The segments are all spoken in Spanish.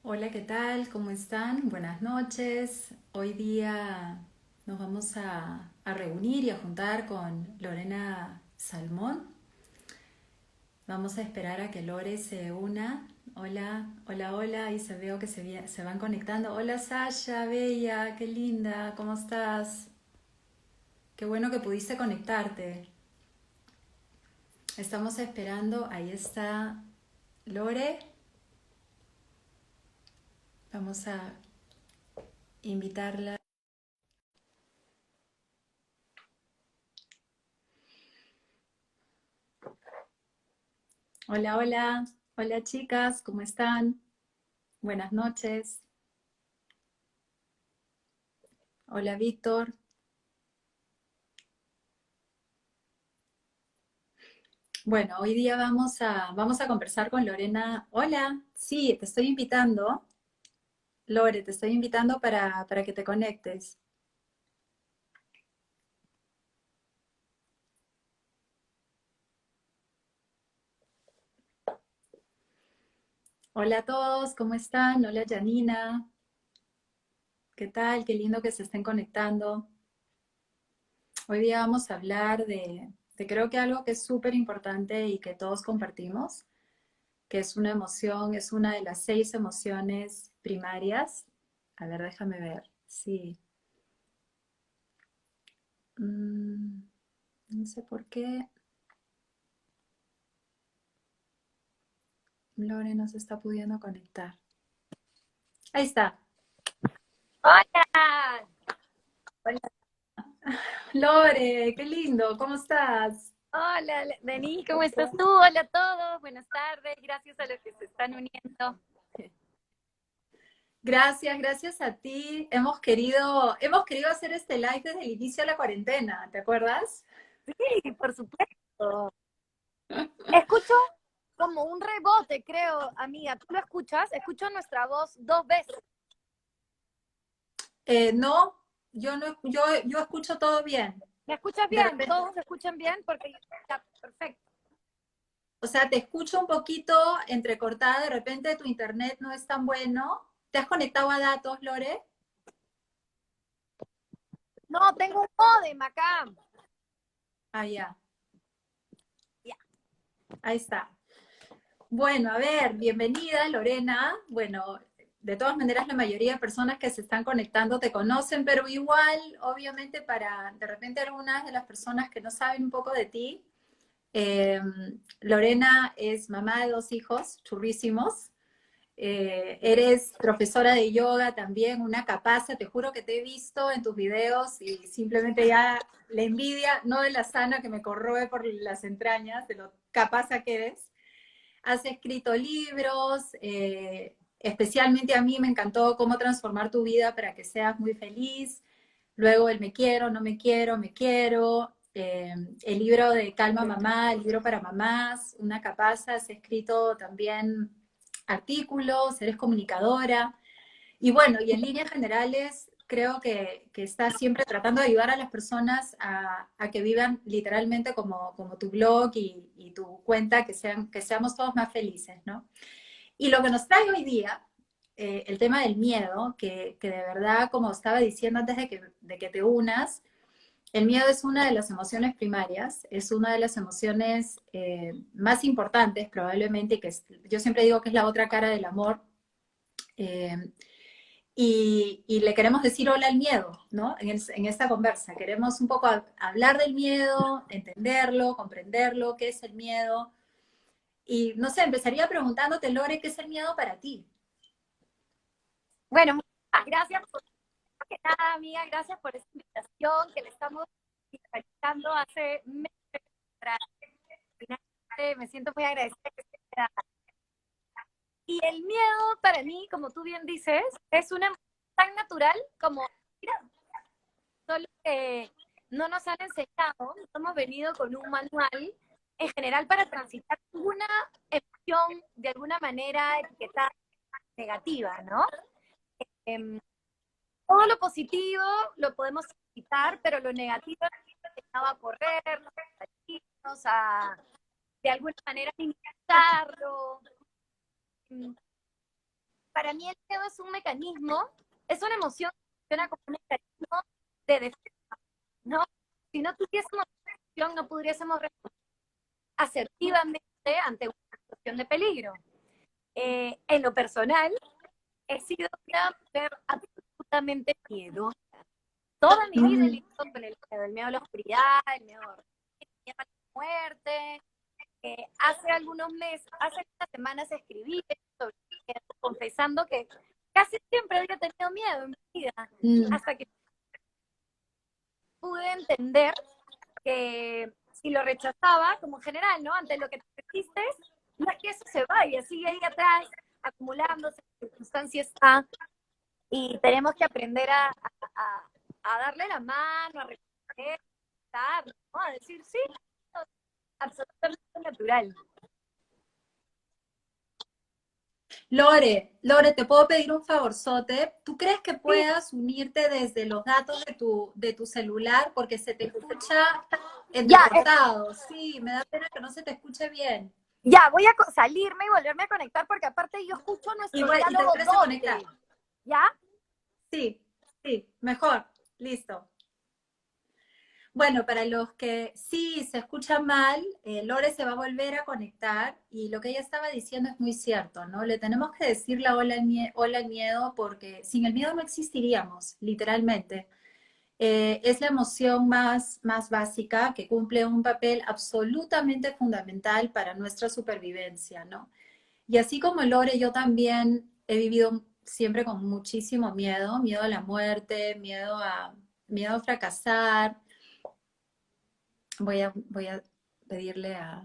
Hola, ¿qué tal? ¿Cómo están? Buenas noches. Hoy día nos vamos a reunir y a juntar con Lorena Salmón. Vamos a esperar a que Lore se una. Hola, hola, hola. Y se veo que se van conectando. Hola, Sasha, bella, qué linda, ¿cómo estás? Qué bueno que pudiste conectarte. Estamos esperando. Ahí está Lore. Vamos a invitarla. Hola, hola. Hola, chicas, ¿cómo están? Buenas noches. Hola, Víctor. Bueno, hoy día vamos a conversar con Lorena. Hola, sí, te estoy invitando. Lore, te estoy invitando para que te conectes. Hola a todos, ¿cómo están? Hola, Janina. ¿Qué tal? Qué lindo que se estén conectando. Hoy día vamos a hablar de creo que algo que es súper importante y que todos compartimos, que es una emoción, es una de las 6 emociones primarias. A ver, déjame ver. Sí. Mm, no sé por qué Lore no se está pudiendo conectar. Ahí está. Hola, Hola. Lore, qué lindo, ¿cómo estás? hola, Denis, ¿cómo estás tú? Hola a todos, buenas tardes, gracias a los que se están uniendo. Gracias, gracias a ti. Hemos querido hacer este live desde el inicio de la cuarentena, ¿te acuerdas? Sí, por supuesto. Escucho como un rebote, creo, amiga. ¿Tú lo escuchas? Escucho nuestra voz dos veces. No, yo no, yo escucho todo bien. ¿Me escuchas De bien? repente, ¿Todos se escuchan bien? Porque ya, perfecto. o sea, te escucho un poquito entrecortada, de repente tu internet no es tan bueno. ¿Te has conectado a datos, Lore? No, tengo un modem acá. Ah, ya, Ya. ahí está. Bueno, a ver, bienvenida Lorena. Bueno, de todas maneras la mayoría de personas que se están conectando te conocen, pero igual, obviamente para de repente algunas de las personas que no saben un poco de ti, eh, Lorena es mamá de 2 hijos churrísimos. Eres profesora de yoga también, una capaza, te juro que te he visto en tus videos y simplemente ya la envidia, no de la sana que me corroe por las entrañas, de lo capaza que eres. Has escrito libros, especialmente a mí me encantó cómo transformar tu vida para que seas muy feliz. Luego el me quiero, no me quiero, me quiero. El libro de Calma Mamá, el libro para mamás, una capaza. Has escrito también artículos, eres comunicadora. Y bueno, y en líneas generales, creo que estás siempre tratando de ayudar a las personas a que vivan literalmente como tu blog y tu cuenta, que seamos todos más felices, ¿no? Y lo que nos trae hoy día, el tema del miedo, que de verdad, como estaba diciendo antes de que te unas, el miedo es una de las emociones primarias, es una de las emociones más importantes probablemente, yo siempre digo que es la otra cara del amor. Eh, y le queremos decir hola al miedo, ¿no? En esta conversa. Queremos un poco hablar del miedo, entenderlo, comprenderlo, qué es el miedo. Y no sé, empezaría preguntándote, Lore, ¿qué es el miedo para ti? Bueno, muchas gracias por que nada, amiga, gracias por esta invitación que le estamos realizando hace meses. Me siento muy agradecida que esté. Y el miedo para mí, como tú bien dices, es una emoción tan natural como, mira, solo que no nos han enseñado, no hemos venido con un manual en general para transitar una emoción de alguna manera etiquetada negativa, ¿no? Eh, Todo lo positivo lo podemos quitar, pero lo negativo nos enseñaba a correr, a de alguna manera limitarlo. para mí el miedo es un mecanismo, es una emoción que funciona como un mecanismo de defensa, ¿no? Si no tuviésemos emoción, no pudiésemos responder asertivamente ante una situación de peligro. En lo personal, he sido una mujer absolutamente miedosa. Toda mi vida he Mm, vivido con el miedo a la oscuridad, el miedo a la muerte. Hace algunos meses, hace unas semanas escribí sobre miedo, confesando que casi siempre había tenido miedo en mi vida, mm. hasta que pude entender que si lo rechazaba, como en general, ¿no? Ante lo que te resistes, no es que eso se vaya, sigue ahí atrás, acumulándose, la circunstancia está, y tenemos que aprender a darle la mano, a reconocer, ¿no? A decir sí, absolutamente natural. Lore, ¿te puedo pedir un favorzote? ¿Tú crees que Sí, puedas unirte desde los datos de tu celular? Porque se te escucha ya, entrecortado. Sí, me da pena que no se te escuche bien. ya, voy a salirme y volverme a conectar porque aparte yo escucho nuestro Y te diálogo vuelves a conectar. doble, ¿ya? Sí, sí, mejor. Listo. Bueno, para los que sí se escucha mal, Lore se va a volver a conectar y lo que ella estaba diciendo es muy cierto, ¿no? Le tenemos que decir la hola al miedo porque sin el miedo no existiríamos, literalmente. Es la emoción más básica que cumple un papel absolutamente fundamental para nuestra supervivencia, ¿no? Y así como Lore, yo también he vivido siempre con muchísimo miedo, miedo a la muerte, miedo a fracasar. Voy a pedirle ahí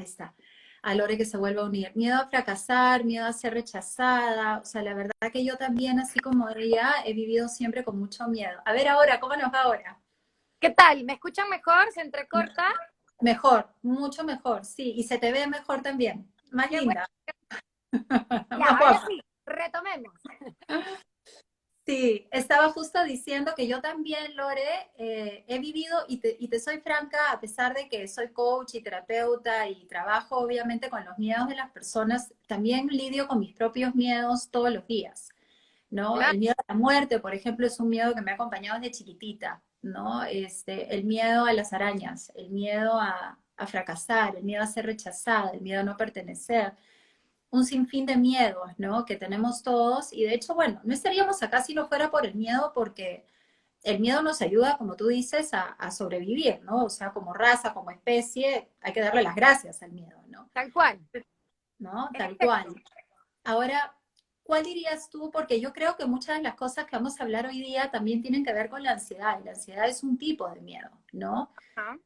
está, a Lore que se vuelva a unir. Miedo a fracasar, miedo a ser rechazada. O sea, la verdad que yo también, así como ella, he vivido siempre con mucho miedo. A ver ahora, ¿cómo nos va ahora? ¿Qué tal? ¿Me escuchan mejor? ¿Se entrecorta? Mejor, mucho mejor, sí. Y se te ve mejor también. Más Qué bueno. linda, Ya, más ahora guapa. sí, retomemos. Sí, estaba justo diciendo que yo también, Lore, he vivido, y te soy franca, a pesar de que soy coach y terapeuta y trabajo obviamente con los miedos de las personas, también lidio con mis propios miedos todos los días, ¿no? Claro, El miedo a la muerte, por ejemplo, es un miedo que me ha acompañado desde chiquitita, ¿no? El miedo a las arañas, el miedo a fracasar, el miedo a ser rechazada, el miedo a no pertenecer, un sinfín de miedos, ¿no? Que tenemos todos y de hecho, bueno, no estaríamos acá si no fuera por el miedo porque el miedo nos ayuda, como tú dices, a sobrevivir, ¿no? O sea, como raza, como especie, hay que darle las gracias al miedo, ¿no? tal cual. ¿No? En Tal efecto. cual. Ahora, ¿cuál dirías tú? Porque yo creo que muchas de las cosas que vamos a hablar hoy día también tienen que ver con la ansiedad, y la ansiedad es un tipo de miedo, ¿no? Ajá.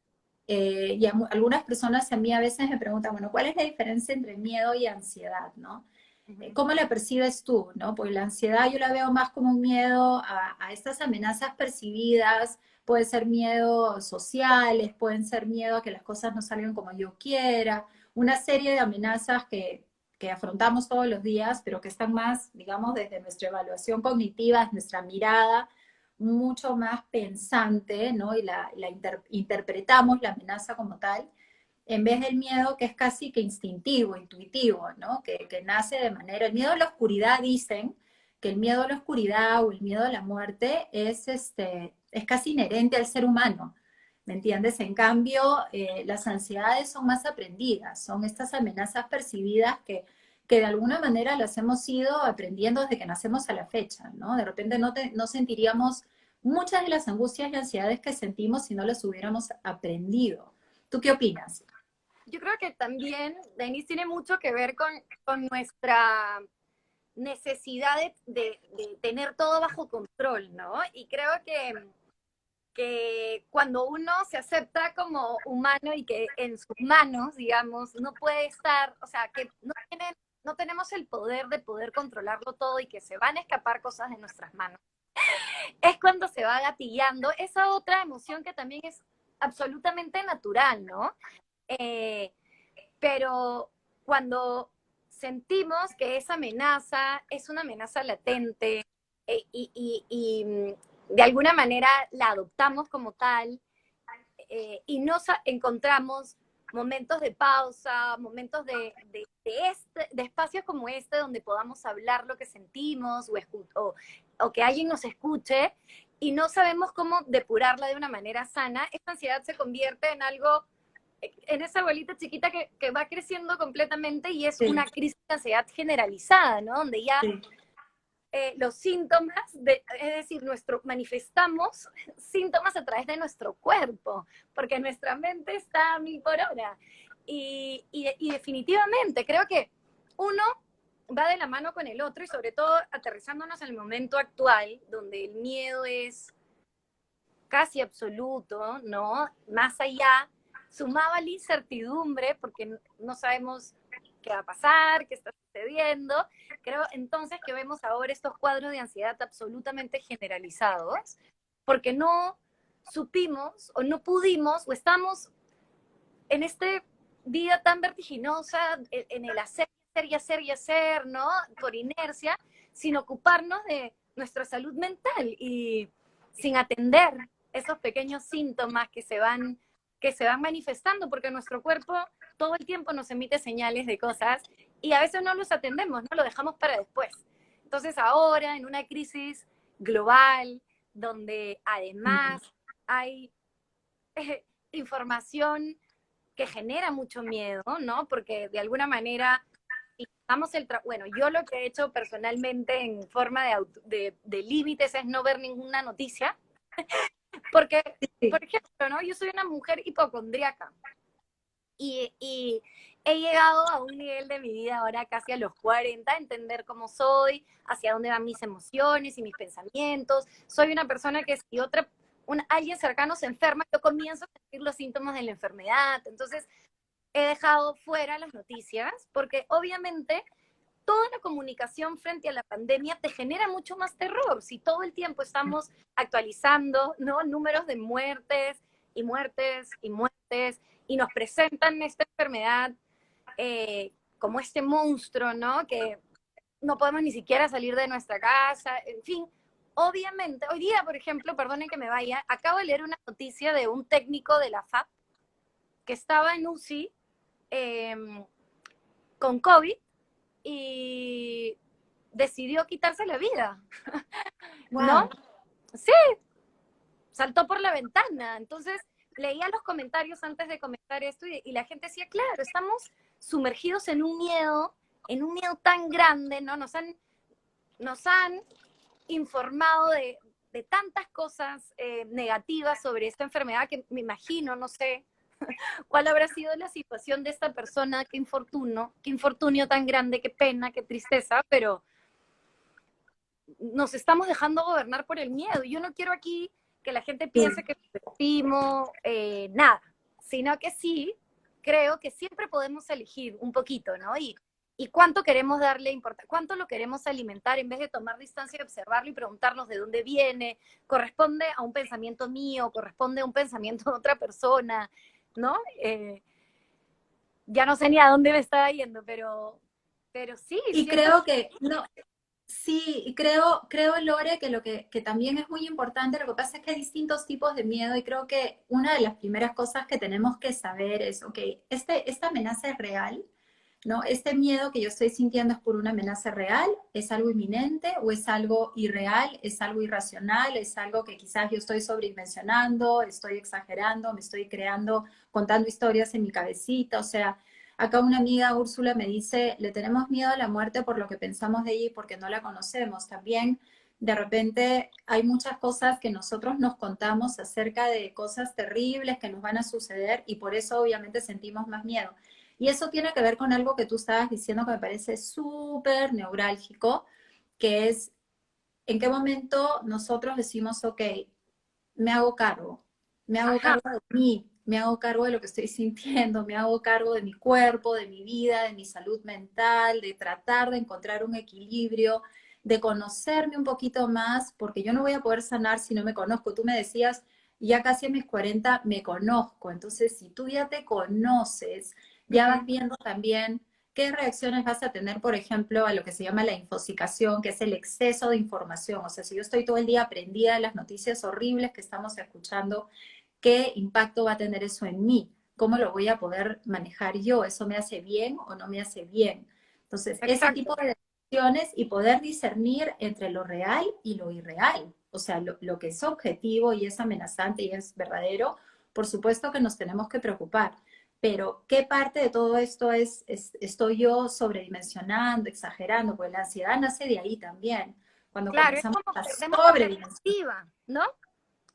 Algunas personas a mí a veces me preguntan, bueno, ¿cuál es la diferencia entre miedo y ansiedad, no? Ujú. ¿Cómo la percibes tú, no? Porque la ansiedad yo la veo más como un miedo a estas amenazas percibidas, puede ser miedo sociales, pueden ser miedo a que las cosas no salgan como yo quiera, una serie de amenazas que afrontamos todos los días, pero que están más, digamos, desde nuestra evaluación cognitiva, nuestra mirada mucho más pensante, ¿no? Y interpretamos la amenaza como tal, en vez del miedo que es casi que instintivo, intuitivo, ¿no? Que nace de manera, el miedo a la oscuridad dicen que el miedo a la oscuridad o el miedo a la muerte es casi inherente al ser humano, ¿me entiendes? En cambio, las ansiedades son más aprendidas, son estas amenazas percibidas que de alguna manera las hemos ido aprendiendo desde que nacemos a la fecha, ¿no? De repente no sentiríamos muchas de las angustias y ansiedades que sentimos si no las hubiéramos aprendido. ¿Tú qué opinas? Yo creo que también, Denise, tiene mucho que ver con nuestra necesidad de tener todo bajo control, ¿no? Y creo que cuando uno se acepta como humano y que en sus manos, digamos, no puede estar, o sea, que no tenemos el poder de poder controlarlo todo y que se van a escapar cosas de nuestras manos, es cuando se va gatillando esa otra emoción que también es absolutamente natural, ¿no? Eh, pero cuando sentimos que esa amenaza es una amenaza latente y de alguna manera la adoptamos como tal y nos encontramos momentos de pausa, momentos de espacios como este donde podamos hablar lo que sentimos o que alguien nos escuche y no sabemos cómo depurarla de una manera sana, esta ansiedad se convierte en algo, en esa bolita chiquita que va creciendo completamente y es Sí, una crisis de ansiedad generalizada, ¿no? Donde ya sí, los síntomas, es decir, manifestamos síntomas a través de nuestro cuerpo, porque nuestra mente está a 1000 por hora. Y definitivamente creo que uno va de la mano con el otro y sobre todo aterrizándonos en el momento actual, donde el miedo es casi absoluto, ¿no? Más allá, sumaba la incertidumbre, porque no sabemos qué va a pasar, qué está sucediendo. Creo entonces que vemos ahora estos cuadros de ansiedad absolutamente generalizados, porque no supimos o no pudimos o estamos en este vida tan vertiginosa, en el hacer y hacer y hacer, ¿no? Por inercia, sin ocuparnos de nuestra salud mental y sin atender esos pequeños síntomas que se van manifestando, porque nuestro cuerpo todo el tiempo nos emite señales de cosas y a veces no los atendemos, ¿no? Lo dejamos para después. Entonces ahora, en una crisis global, donde además hay información que genera mucho miedo, ¿no? Porque de alguna manera, bueno, yo lo que he hecho personalmente en forma de límites es no ver ninguna noticia, porque, sí. por ejemplo, ¿no? Yo soy una mujer hipocondríaca y he llegado a un nivel de mi vida ahora casi a los 40, a entender cómo soy, hacia dónde van mis emociones y mis pensamientos. Soy una persona que si alguien cercano se enferma, yo comienzo a sentir los síntomas de la enfermedad. Entonces, he dejado fuera las noticias, porque obviamente toda la comunicación frente a la pandemia te genera mucho más terror. Si todo el tiempo estamos actualizando, ¿no? Números de muertes y muertes y muertes, y nos presentan esta enfermedad como este monstruo, ¿no? Que no podemos ni siquiera salir de nuestra casa, en fin. Obviamente, hoy día, por ejemplo, perdonen que me vaya, acabo de leer una noticia de un técnico de la FAP que estaba en UCI eh, con COVID y decidió quitarse la vida, ¿no? Wow. Sí, saltó por la ventana. Entonces, leía los comentarios antes de comentar esto y la gente decía, claro, estamos sumergidos en un miedo tan grande, ¿no? Nos han informado de tantas cosas negativas sobre esta enfermedad que me imagino, no sé, cuál habrá sido la situación de esta persona, qué infortunio tan grande, qué pena, qué tristeza, pero nos estamos dejando gobernar por el miedo. Yo no quiero aquí que la gente Sí. piense que subestimo nada, sino que sí creo que siempre podemos elegir un poquito, ¿no? Y cuánto queremos darle importancia, cuánto lo queremos alimentar en vez de tomar distancia y observarlo y preguntarnos de dónde viene, corresponde a un pensamiento mío, corresponde a un pensamiento de otra persona, ¿no? Ya no sé ni a dónde me estaba yendo, pero sí, Y siento creo que, no, sí, y creo, Lore, que lo que también es muy importante, lo que pasa es que hay distintos tipos de miedo y creo que una de las primeras cosas que tenemos que saber es, ok, esta amenaza es real, ¿no? Este miedo que yo estoy sintiendo es por una amenaza real, es algo inminente o es algo irreal, es algo irracional, es algo que quizás yo estoy sobredimensionando, estoy exagerando, me estoy creando, contando historias en mi cabecita, o sea, acá una amiga, Úrsula, me dice, le tenemos miedo a la muerte por lo que pensamos de ella y porque no la conocemos. También, de repente, hay muchas cosas que nosotros nos contamos acerca de cosas terribles que nos van a suceder y por eso obviamente sentimos más miedo. Y eso tiene que ver con algo que tú estabas diciendo que me parece súper neurálgico, que es en qué momento nosotros decimos, ok, me hago ajá, cargo de mí, me hago cargo de lo que estoy sintiendo, me hago cargo de mi cuerpo, de mi vida, de mi salud mental, de tratar de encontrar un equilibrio, de conocerme un poquito más, porque yo no voy a poder sanar si no me conozco. Tú me decías, ya casi a mis 40 me conozco, entonces si tú ya te conoces, ya vas uh-huh. viendo también qué reacciones vas a tener, por ejemplo, a lo que se llama la infosicación, que es el exceso de información. O sea, si yo estoy todo el día aprendida de las noticias horribles que estamos escuchando, ¿qué impacto va a tener eso en mí? ¿cómo lo voy a poder manejar yo? ¿Eso me hace bien o no me hace bien? Entonces, ese Exacto. tipo de decisiones y poder discernir entre lo real y lo irreal, o sea, lo que es objetivo y es amenazante y es verdadero, por supuesto que nos tenemos que preocupar. Pero, ¿qué parte de todo esto estoy yo sobredimensionando, exagerando? Porque la ansiedad nace de ahí también, cuando Claro, es comenzamos como a perdemos la sobredimensionar. perspectiva, ¿no?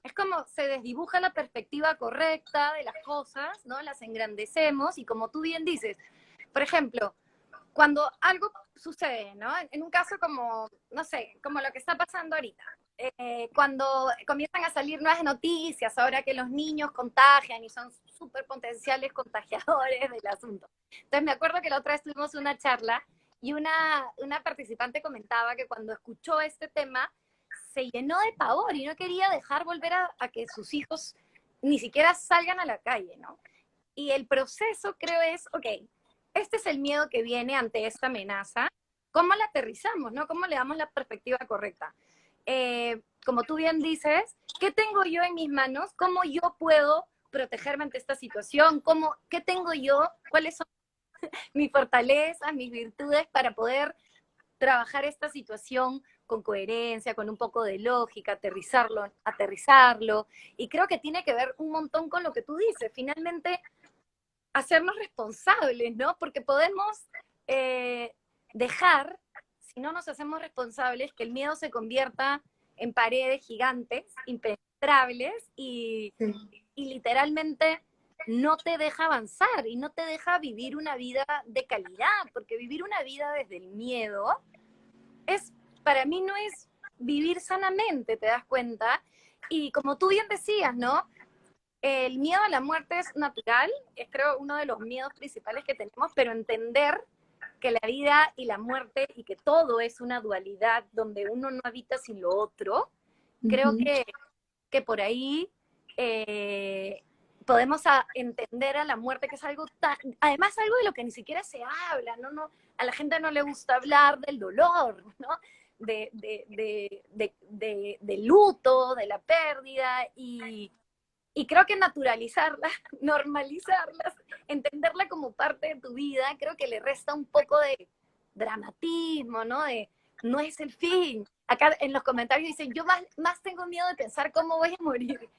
Es como se desdibuja la perspectiva correcta de las cosas, ¿no? Las engrandecemos y como tú bien dices, por ejemplo, cuando algo sucede, ¿no? En un caso como, no sé, como lo que está pasando ahorita, cuando comienzan a salir nuevas noticias, ahora que los niños contagian y son súper potenciales contagiadores del asunto. Entonces me acuerdo que la otra vez tuvimos una charla y una participante comentaba que cuando escuchó este tema se llenó de pavor y no quería dejar volver a que sus hijos ni siquiera salgan a la calle, ¿no? Y el proceso creo es, ok, este es el miedo que viene ante esta amenaza, ¿cómo la aterrizamos, no? ¿Cómo le damos la perspectiva correcta? Como tú bien dices, ¿qué tengo yo en mis manos? ¿Cómo yo puedo protegerme ante esta situación? ¿Qué tengo yo? ¿Cuáles son mis fortalezas, mis virtudes para poder trabajar esta situación con coherencia, con un poco de lógica, aterrizarlo? Y creo que tiene que ver un montón con lo que tú dices. Finalmente, hacernos responsables, ¿no? Porque podemos dejar, si no nos hacemos responsables, que el miedo se convierta en paredes gigantes, impenetrables y literalmente no te deja avanzar y no te deja vivir una vida de calidad, porque vivir una vida desde el miedo es, para mí no es vivir sanamente, ¿te das cuenta? Y como tú bien decías, ¿no? El miedo a la muerte es natural, es creo uno de los miedos principales que tenemos, pero entender que la vida y la muerte y que todo es una dualidad donde uno no habita sin lo otro, creo Ujú. que por ahí eh, podemos entender a la muerte que es algo tan, además algo de lo que ni siquiera se habla, ¿no? No, a la gente no le gusta hablar del dolor, ¿no? Del luto, de la pérdida y creo que naturalizarla, normalizarlas, entenderla como parte de tu vida, creo que le resta un poco de dramatismo, ¿no? De no es el fin. Acá en los comentarios dicen, yo más tengo miedo de pensar cómo voy a morir.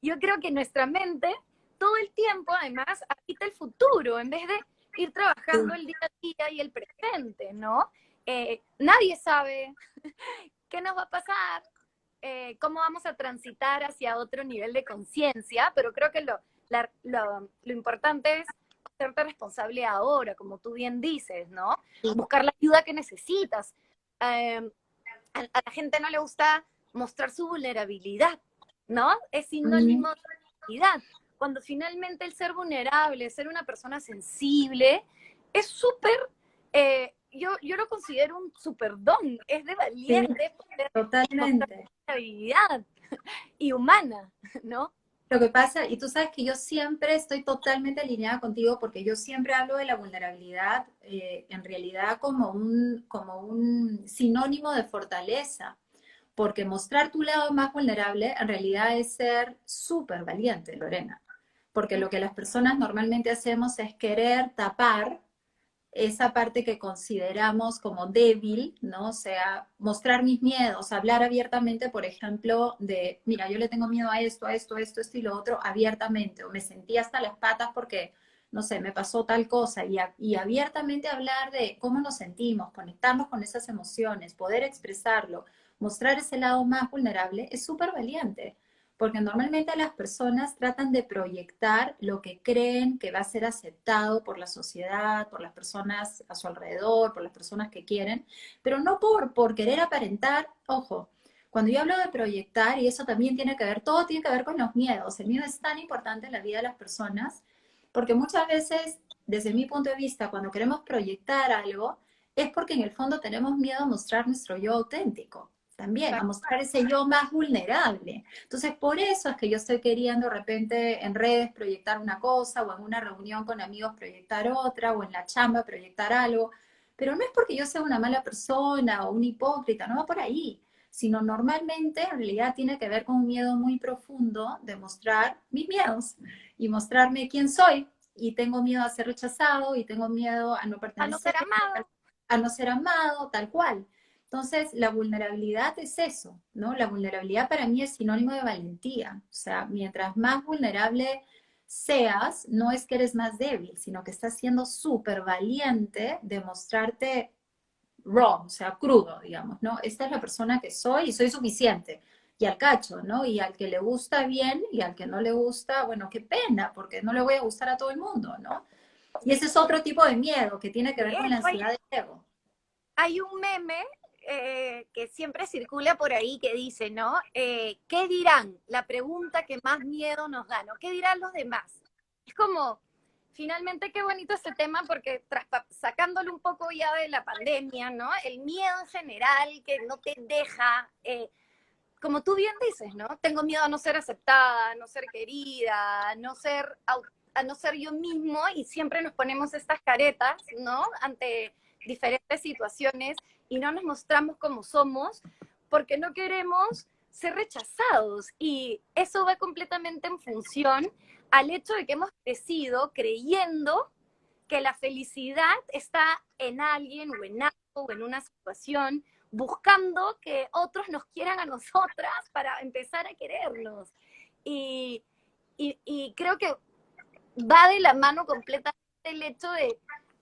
Yo creo que nuestra mente todo el tiempo, además, habita el futuro, en vez de ir trabajando el día a día y el presente, ¿no? Nadie sabe qué nos va a pasar, cómo vamos a transitar hacia otro nivel de conciencia, pero creo que lo importante es hacerte responsable ahora, como tú bien dices, ¿no? Buscar la ayuda que necesitas. Eh, a la gente no le gusta mostrar su vulnerabilidad, ¿no? Es sinónimo de vulnerabilidad. Cuando finalmente el ser vulnerable, ser una persona sensible, es súper, yo lo considero un súper don, es de Sí, valiente poder mostrar totalmente. vulnerabilidad y humana, ¿no? Lo que pasa, y tú sabes que yo siempre estoy totalmente alineada contigo porque yo siempre hablo de la vulnerabilidad en realidad como un sinónimo de fortaleza, porque mostrar tu lado más vulnerable en realidad es ser súper valiente, Lorena, porque lo que las personas normalmente hacemos es querer tapar esa parte que consideramos como débil, ¿no? O sea, mostrar mis miedos, hablar abiertamente, por ejemplo, de, mira, yo le tengo miedo a esto, a esto, a esto, esto y lo otro, abiertamente, o me sentí hasta las patas porque, no sé, me pasó tal cosa, y abiertamente hablar de cómo nos sentimos, conectarnos con esas emociones, poder expresarlo, mostrar ese lado más vulnerable, es súper valiente porque normalmente las personas tratan de proyectar lo que creen que va a ser aceptado por la sociedad, por las personas a su alrededor, por las personas que quieren, pero no por querer aparentar, ojo. Cuando yo hablo de proyectar, y eso también tiene que ver, todo tiene que ver con los miedos. El miedo es tan importante en la vida de las personas, porque muchas veces, desde mi punto de vista, cuando queremos proyectar algo, es porque en el fondo tenemos miedo a mostrar nuestro yo auténtico también, a mostrar ese yo más vulnerable. Entonces, por eso es que yo estoy queriendo de repente en redes proyectar una cosa, o en una reunión con amigos proyectar otra, o en la chamba proyectar algo, pero no es porque yo sea una mala persona o un hipócrita, no va por ahí, sino normalmente en realidad tiene que ver con un miedo muy profundo de mostrar mis miedos y mostrarme quién soy. y tengo miedo a ser rechazado y tengo miedo a no A no pertenecer, ser amado. a no ser amado, tal cual. Entonces, la vulnerabilidad es eso, ¿no? La vulnerabilidad para mí es sinónimo de valentía. O sea, mientras más vulnerable seas, no es que eres más débil, sino que estás siendo súper valiente de mostrarte raw, o sea, crudo, digamos, ¿no? Esta es la persona que soy y soy suficiente. Y al cacho, ¿no? Y al que le gusta bien y al que no le gusta, bueno, qué pena, porque no le voy a gustar a todo el mundo, ¿no? Y ese es otro tipo de miedo que tiene que De ver con la hecho, ansiedad del ego. hay un meme que siempre circula por ahí que dice, ¿no? ¿Qué dirán? La pregunta que más miedo nos da, ¿no? ¿Qué dirán los demás? Es como, finalmente qué bonito este tema porque sacándolo un poco ya de la pandemia, ¿no? El miedo en general que no te deja, como tú bien dices, ¿no? Tengo miedo a no ser aceptada, a no ser querida, a no ser yo mismo y siempre nos ponemos estas caretas, ¿no? Ante diferentes situaciones y no nos mostramos como somos porque no queremos ser rechazados y eso va completamente en función al hecho de que hemos crecido creyendo que la felicidad está en alguien o en algo o en una situación, buscando que otros nos quieran a nosotras para empezar a querernos. Y, y creo que va de la mano completamente el hecho de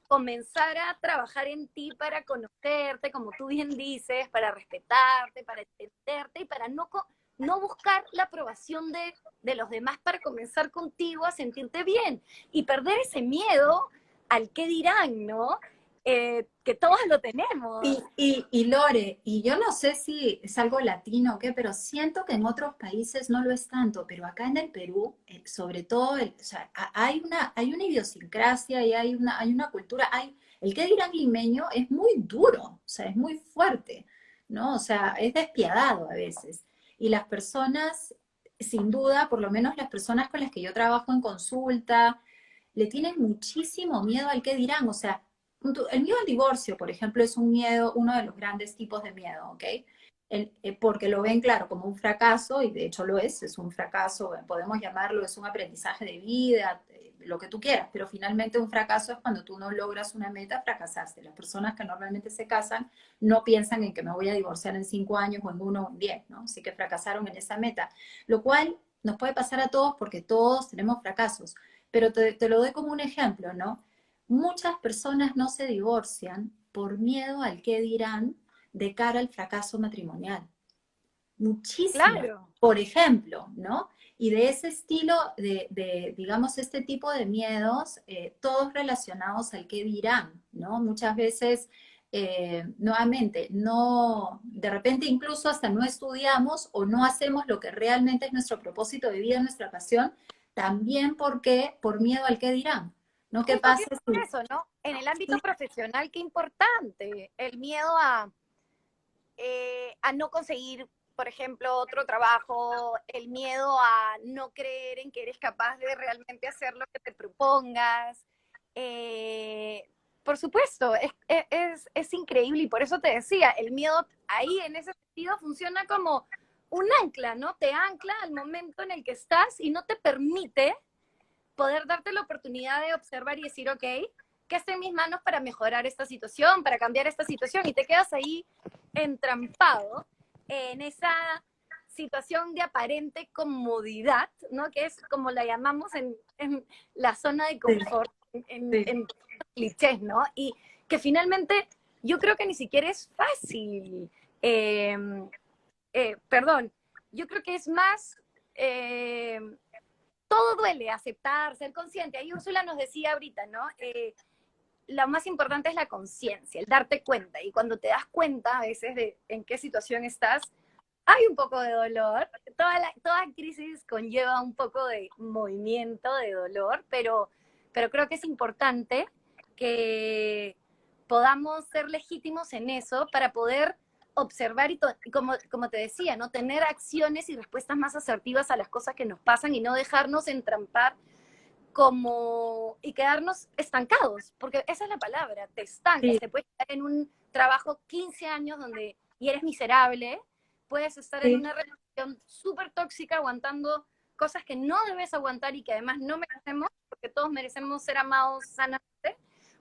comenzar a trabajar en ti para conocerte, como tú bien dices, para respetarte, para entenderte y para no buscar la aprobación de los demás para comenzar contigo a sentirte bien y perder ese miedo al qué dirán, ¿no? Que todos lo tenemos. Y Lore, y yo no sé si es algo latino o qué, pero siento que en otros países no lo es tanto, pero acá en el Perú, sobre todo, o sea, hay una idiosincrasia y hay una cultura, el que dirán limeño es muy duro, o sea, es muy fuerte, ¿no? O sea, es despiadado a veces. Y las personas, sin duda, por lo menos las personas con las que yo trabajo en consulta, le tienen muchísimo miedo al que dirán, o sea, el miedo al divorcio, por ejemplo, es un miedo, uno de los grandes tipos de miedo, ¿ok? Porque lo ven, claro, como un fracaso, y de hecho lo es un fracaso, podemos llamarlo, es un aprendizaje de vida, lo que tú quieras, pero finalmente un fracaso es cuando tú no logras una meta, fracasaste. Las personas que normalmente se casan no piensan en que me voy a divorciar en 5 años o en 1 o en 10, ¿no? Así que fracasaron en esa meta, lo cual nos puede pasar a todos porque todos tenemos fracasos, pero te lo doy como un ejemplo, ¿no? Muchas personas no se divorcian por miedo al qué dirán de cara al fracaso matrimonial. Muchísimas, Claro. por ejemplo, ¿no? Y de ese estilo, digamos, este tipo de miedos, todos relacionados al qué dirán, ¿no? Muchas veces, nuevamente, no, de repente incluso hasta no estudiamos o no hacemos lo que realmente es nuestro propósito de vida, nuestra pasión, también porque por miedo al qué dirán, ¿no? ¿Qué Justo pasa quiero decir si... eso, ¿no? En el ámbito profesional, qué importante. El miedo a no conseguir, por ejemplo, otro trabajo, el miedo a no creer en que eres capaz de realmente hacer lo que te propongas. Eh, por supuesto, es increíble y por eso te decía, el miedo ahí en ese sentido funciona como un ancla, ¿no? Te ancla al momento en el que estás y no te permite poder darte la oportunidad de observar y decir, ok, ¿qué está en mis manos para mejorar esta situación, para cambiar esta situación? Y te quedas ahí entrampado en esa situación de aparente comodidad, ¿no? Que es como la llamamos en la zona de Sí, confort, sí. en clichés, ¿no? Y que finalmente yo creo que ni siquiera es fácil. Eh, Perdón, yo creo que es más todo duele, aceptar, ser consciente. Ahí Úrsula nos decía ahorita, ¿no? Lo más importante es la conciencia, el darte cuenta. Y cuando te das cuenta a veces de en qué situación estás, hay un poco de dolor. Toda crisis conlleva un poco de movimiento, de dolor, pero creo que es importante que podamos ser legítimos en eso para poder observar y como te decía, ¿no? Tener acciones y respuestas más asertivas a las cosas que nos pasan y no dejarnos entrampar y quedarnos estancados, porque esa es la palabra, te estancas, Sí, te puedes estar en un trabajo 15 años y eres miserable, puedes estar en sí. una relación súper tóxica aguantando cosas que no debes aguantar y que además no merecemos, que todos merecemos ser amados sanamente,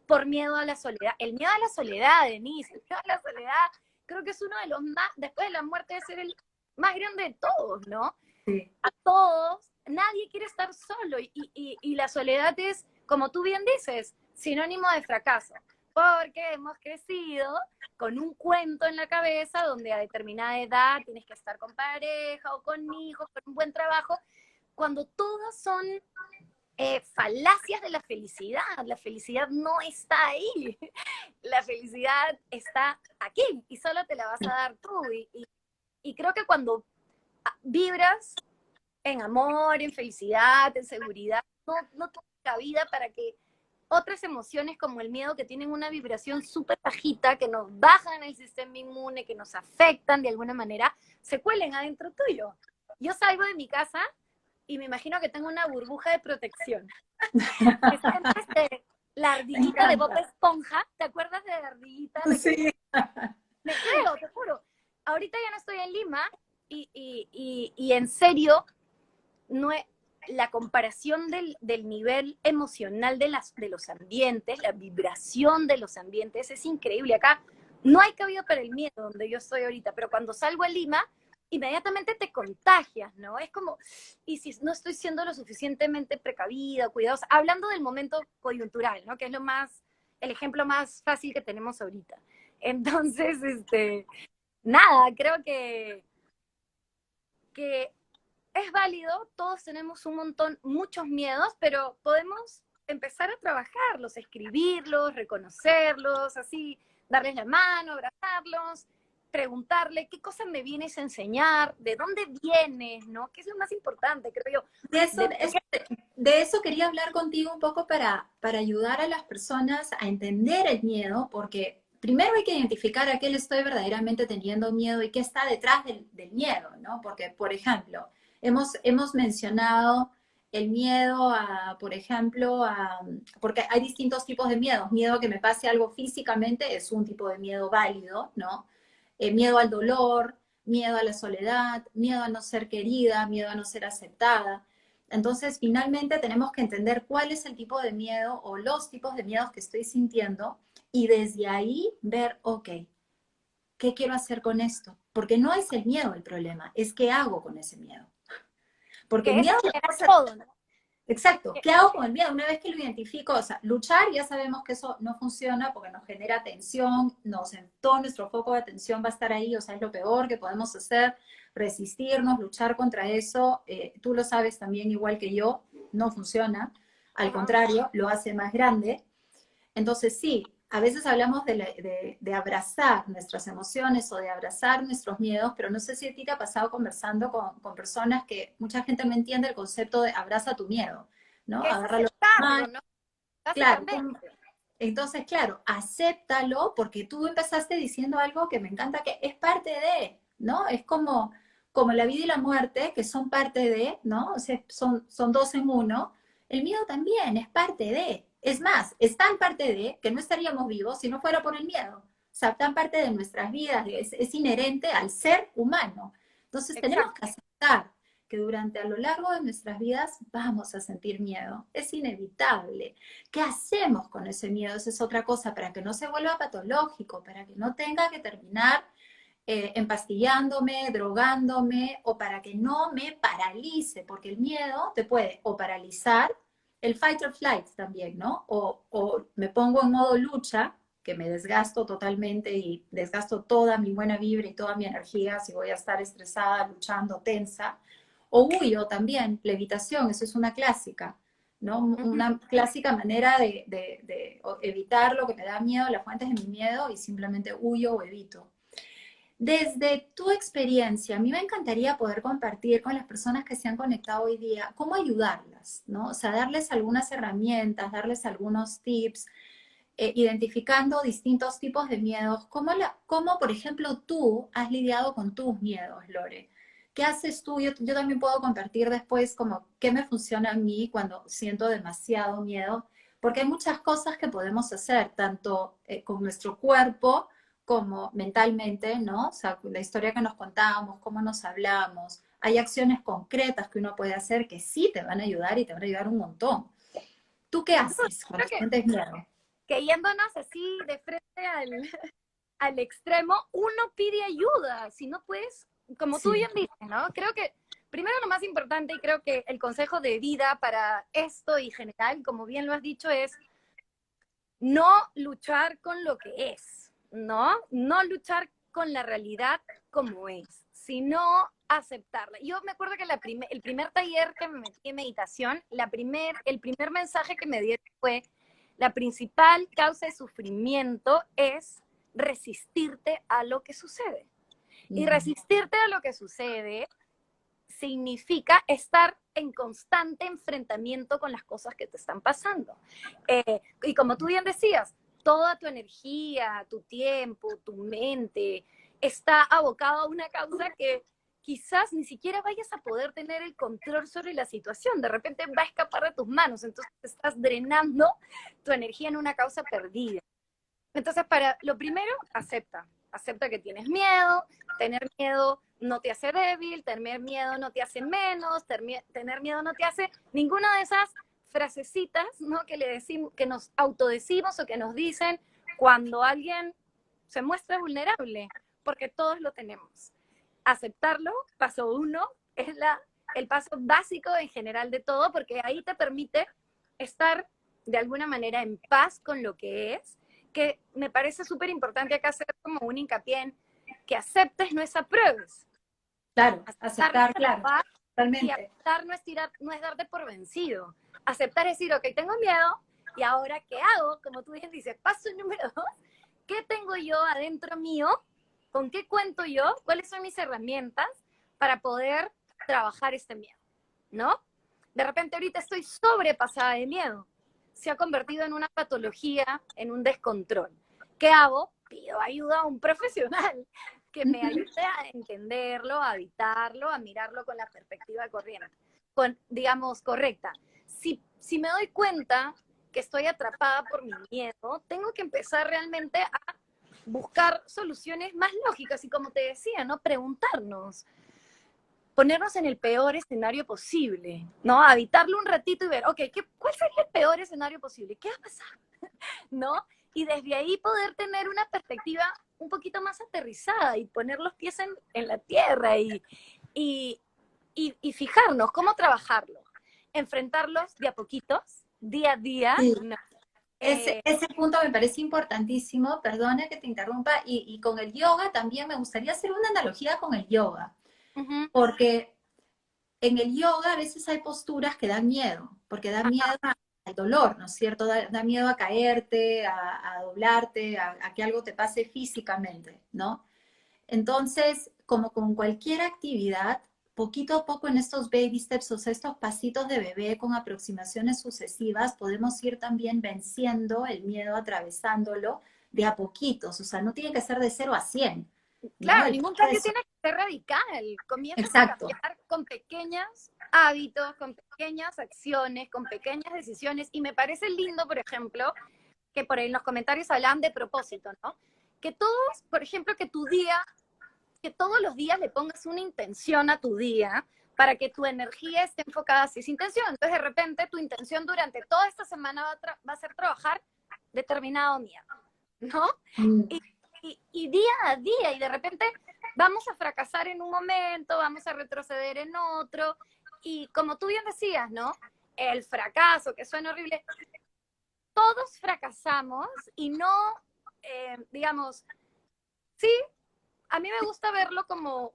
por miedo a la soledad. El miedo a la soledad, Denise, el miedo a la soledad, creo que es uno de los más, después de la muerte, debe ser el más grande de todos, ¿no? Sí. A todos, nadie quiere estar solo, y la soledad es, como tú bien dices, sinónimo de fracaso, porque hemos crecido con un cuento en la cabeza donde a determinada edad tienes que estar con pareja o con hijos, con un buen trabajo, cuando todas son falacias de la felicidad. La felicidad no está ahí. La felicidad está aquí y solo te la vas a dar tú. Y creo que cuando vibras en amor, en felicidad, en seguridad, no tienes cabida para que otras emociones como el miedo, que tienen una vibración súper bajita, que nos bajan el sistema inmune, que nos afectan de alguna manera, se cuelen adentro tuyo. Yo salgo de mi casa y me imagino que tengo una burbuja de protección. La ardillita de Bob Esponja, ¿te acuerdas de la ardillita? Sí. Me creo, te juro. Ahorita ya no estoy en Lima y en serio, no es, la comparación del nivel emocional de los ambientes, la vibración de los ambientes es increíble. Acá no hay cabida para el miedo donde yo estoy ahorita, pero cuando salgo a Lima, inmediatamente te contagias, ¿no? Es como, y si no estoy siendo lo suficientemente precavida, cuidadosa, hablando del momento coyuntural, ¿no? Que es el ejemplo más fácil que tenemos ahorita. Entonces, nada, creo que es válido, todos tenemos muchos miedos, pero podemos empezar a trabajarlos, escribirlos, reconocerlos, así, darles la mano, abrazarlos, preguntarle qué cosas me vienes a enseñar, de dónde vienes, ¿no? ¿Qué es lo más importante, creo yo? De eso quería hablar contigo un poco para ayudar a las personas a entender el miedo, porque primero hay que identificar a qué le estoy verdaderamente teniendo miedo y qué está detrás del miedo, ¿no? Porque, por ejemplo, hemos mencionado el miedo a, por ejemplo, porque hay distintos tipos de miedos. Miedo a que me pase algo físicamente es un tipo de miedo válido, ¿no? Miedo al dolor, miedo a la soledad, miedo a no ser querida, miedo a no ser aceptada. Entonces, finalmente tenemos que entender cuál es el tipo de miedo o los tipos de miedos que estoy sintiendo y desde ahí ver, ok, ¿qué quiero hacer con esto? Porque no es el miedo el problema, es qué hago con ese miedo. Porque el Que miedo... es todo, ¿no? Exacto. ¿Qué hago con el miedo? Una vez que lo identifico, o sea, luchar, ya sabemos que eso no funciona porque nos genera tensión, todo nuestro foco de atención va a estar ahí, o sea, es lo peor que podemos hacer, resistirnos, luchar contra eso. Tú lo sabes también igual que yo, no funciona. Al contrario, lo hace más grande. Entonces, sí, a veces hablamos de abrazar nuestras emociones o de abrazar nuestros miedos, pero no sé si a ti te ha pasado conversando con personas que mucha gente no entiende el concepto de abraza tu miedo, ¿no? Que es Agárralo. aceptarlo, ¿no? Claro. Básicamente. Entonces, claro, acéptalo porque tú empezaste diciendo algo que me encanta, que es parte de, ¿no? Es como la vida y la muerte, que son parte de, ¿no? O sea, son dos en uno. El miedo también es parte de. Es más, es tan parte de que no estaríamos vivos si no fuera por el miedo. O sea, tan parte de nuestras vidas, es inherente al ser humano. Entonces, tenemos que aceptar que durante a lo largo de nuestras vidas vamos a sentir miedo. Es inevitable. ¿Qué hacemos con ese miedo? Esa es otra cosa, para que no se vuelva patológico, para que no tenga que terminar empastillándome, drogándome, o para que no me paralice, porque el miedo te puede o paralizar, el fight or flight también, ¿no? O me pongo en modo lucha, que me desgasto totalmente y desgasto toda mi buena vibra y toda mi energía si voy a estar estresada, luchando, tensa. O huyo también, levitación, eso es una clásica, ¿no? Una clásica manera de evitar lo que me da miedo, las fuentes de mi miedo, y simplemente huyo o evito. Desde tu experiencia, a mí me encantaría poder compartir con las personas que se han conectado hoy día cómo ayudarlas, ¿no? O sea, darles algunas herramientas, darles algunos tips, identificando distintos tipos de miedos. ¿Cómo, por ejemplo, tú has lidiado con tus miedos, Lore? ¿Qué haces tú? Yo también puedo compartir después como qué me funciona a mí cuando siento demasiado miedo, porque hay muchas cosas que podemos hacer, tanto con nuestro cuerpo como mentalmente, ¿no? O sea, la historia que nos contamos, cómo nos hablamos. Hay acciones concretas que uno puede hacer que sí te van a ayudar y te van a ayudar un montón. ¿Tú qué haces cuando Creo que, sientes miedo? que yéndonos así de frente al extremo, uno pide ayuda. Si no puedes, como tú Sí. bien dices, ¿no? Creo que primero lo más importante y creo que el consejo de vida para esto y general, como bien lo has dicho, es no luchar con lo que es, ¿no? No luchar con la realidad como es, sino aceptarla. Yo me acuerdo que el primer taller que me metí en meditación, el primer mensaje que me dieron fue, la principal causa de sufrimiento es resistirte a lo que sucede. Y resistirte a lo que sucede significa estar en constante enfrentamiento con las cosas que te están pasando. Y como tú bien decías, toda tu energía, tu tiempo, tu mente está abocado a una causa que quizás ni siquiera vayas a poder tener el control sobre la situación. De repente va a escapar de tus manos, entonces estás drenando tu energía en una causa perdida. Entonces, para lo primero, acepta que tienes miedo, tener miedo no te hace débil, tener miedo no te hace menos, tener miedo no te hace ninguna de esas frasecitas, ¿no? Que le decimos, que nos autodecimos o que nos dicen cuando alguien se muestra vulnerable, porque todos lo tenemos. Aceptarlo, paso uno, es el paso básico en general de todo, porque ahí te permite estar de alguna manera en paz con lo que es, que me parece súper importante acá hacer como un hincapié en que aceptes, no es apruebes. Claro, Aceptar no aceptar, es claro, aprobar y totalmente. aceptar no es darte por vencido. Aceptar es decir, ok, tengo miedo y ahora ¿qué hago? Como tú bien dices, paso número 2, ¿qué tengo yo adentro mío? ¿Con qué cuento yo? ¿Cuáles son mis herramientas para poder trabajar este miedo? ¿No? De repente ahorita estoy sobrepasada de miedo. Se ha convertido en una patología, en un descontrol. ¿Qué hago? Pido ayuda a un profesional que me Ujú. ayude a entenderlo, a habitarlo, a mirarlo con la perspectiva corriente, con, digamos, correcta. Si me doy cuenta que estoy atrapada por mi miedo, tengo que empezar realmente a buscar soluciones más lógicas y como te decía, ¿no? Preguntarnos, ponernos en el peor escenario posible, ¿no? Habitarlo un ratito y ver, ok, ¿cuál sería el peor escenario posible? ¿Qué va a pasar? ¿No? Y desde ahí poder tener una perspectiva un poquito más aterrizada y poner los pies en la tierra y fijarnos cómo trabajarlo. Enfrentarlos de a poquitos, día a día. Sí. No. Ese punto me parece importantísimo, perdona que te interrumpa, y con el yoga también me gustaría hacer una analogía con el yoga, Uh-huh. porque en el yoga a veces hay posturas que dan miedo, porque da miedo al dolor, ¿no es cierto? Da miedo a caerte, a doblarte, a que algo te pase físicamente, ¿no? Entonces, como con cualquier actividad, poquito a poco en estos baby steps, o sea, estos pasitos de bebé con aproximaciones sucesivas, podemos ir también venciendo el miedo, atravesándolo de a poquitos, o sea, no tiene que ser de 0 a 100, ¿no? Claro, El ningún cambio proceso. tiene que ser radical. Comienzas a Exacto. cambiar con pequeños hábitos, con pequeñas acciones, con pequeñas decisiones. Y me parece lindo, por ejemplo, que por ahí en los comentarios hablan de propósito, ¿no? Que todos, por ejemplo, que todos los días le pongas una intención a tu día para que tu energía esté enfocada hacia esa intención. Entonces, de repente, tu intención durante toda esta semana va a ser trabajar determinado miedo, ¿no? Mm. Y día a día, y de repente vamos a fracasar en un momento, vamos a retroceder en otro, y como tú bien decías, ¿no? El fracaso, que suena horrible, todos fracasamos y no, digamos, sí, a mí me gusta verlo como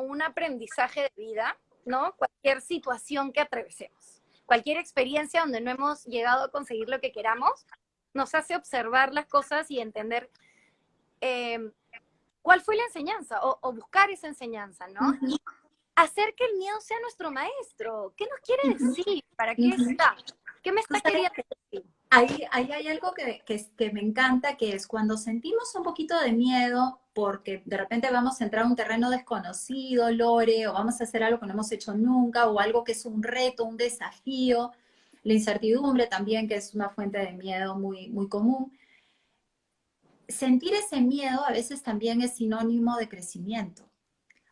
un aprendizaje de vida, ¿no? Cualquier situación que atravesemos, cualquier experiencia donde no hemos llegado a conseguir lo que queramos, nos hace observar las cosas y entender eh, cuál fue la enseñanza o buscar esa enseñanza, ¿no? Ujú, Y hacer que el miedo sea nuestro maestro. ¿Qué nos quiere ujú, decir? ¿Para qué ujú. está? ¿Qué me Tú está sabes queriendo que decir? ahí hay algo que me encanta, que es cuando sentimos un poquito de miedo porque de repente vamos a entrar a un terreno desconocido, Lore, o vamos a hacer algo que no hemos hecho nunca, o algo que es un reto, un desafío, la incertidumbre también, que es una fuente de miedo muy, muy común. Sentir ese miedo a veces también es sinónimo de crecimiento.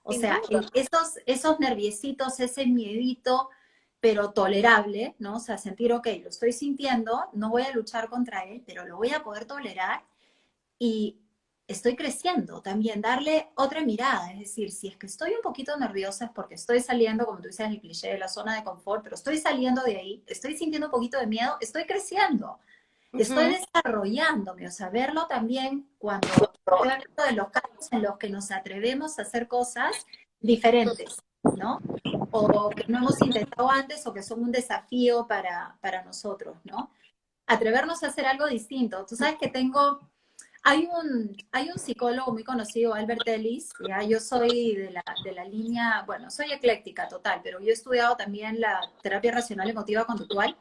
O Sin sea, duda. esos nerviecitos, ese miedito, pero tolerable, ¿no? O sea, sentir, ok, lo estoy sintiendo, no voy a luchar contra él, pero lo voy a poder tolerar y estoy creciendo también, darle otra mirada, es decir, si es que estoy un poquito nerviosa es porque estoy saliendo, como tú dices, el cliché de la zona de confort, pero estoy saliendo de ahí, estoy sintiendo un poquito de miedo, estoy creciendo, estoy desarrollándome, o sea, verlo también cuando estoy hablando de los casos en los que nos atrevemos a hacer cosas diferentes, ¿no? O que no hemos intentado antes o que son un desafío nosotros, ¿no? Atrevernos a hacer algo distinto. Tú sabes que hay un psicólogo muy conocido, Albert Ellis, ya yo soy de la línea, bueno, soy ecléctica total, pero yo he estudiado también la terapia racional emotiva conductual,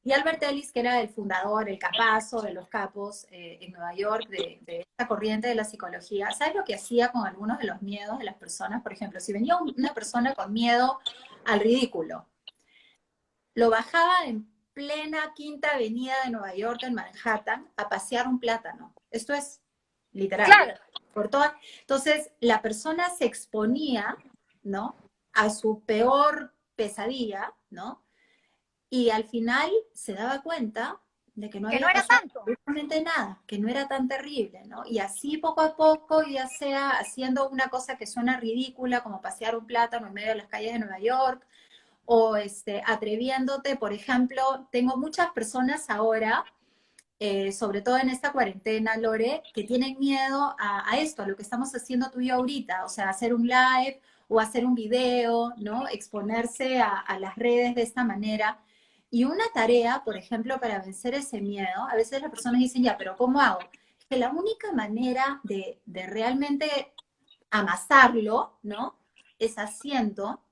y Albert Ellis, que era el fundador, el capazo de los capos en Nueva York, de esta corriente de la psicología, ¿sabes lo que hacía con algunos de los miedos de las personas? Por ejemplo, si venía una persona con miedo al ridículo, lo bajaba en plena Quinta Avenida de Nueva York, en Manhattan, a pasear un plátano. Esto es literal. Claro. Por toda... Entonces, la persona se exponía, ¿no? A su peor pesadilla, ¿no? Y al final se daba cuenta de que no Que no había era pasado tanto. absolutamente nada, que no era tan terrible, ¿no? Y así poco a poco, ya sea haciendo una cosa que suena ridícula, como pasear un plátano en medio de las calles de Nueva York, o atreviéndote, por ejemplo, tengo muchas personas ahora, sobre todo en esta cuarentena, Lore, que tienen miedo a esto, a lo que estamos haciendo tú y yo ahorita, o sea, hacer un live o hacer un video, ¿no? Exponerse a las redes de esta manera. Y una tarea, por ejemplo, para vencer ese miedo, a veces las personas dicen, ya, pero ¿cómo hago? Es que la única manera de realmente amasarlo, ¿no? Es haciendo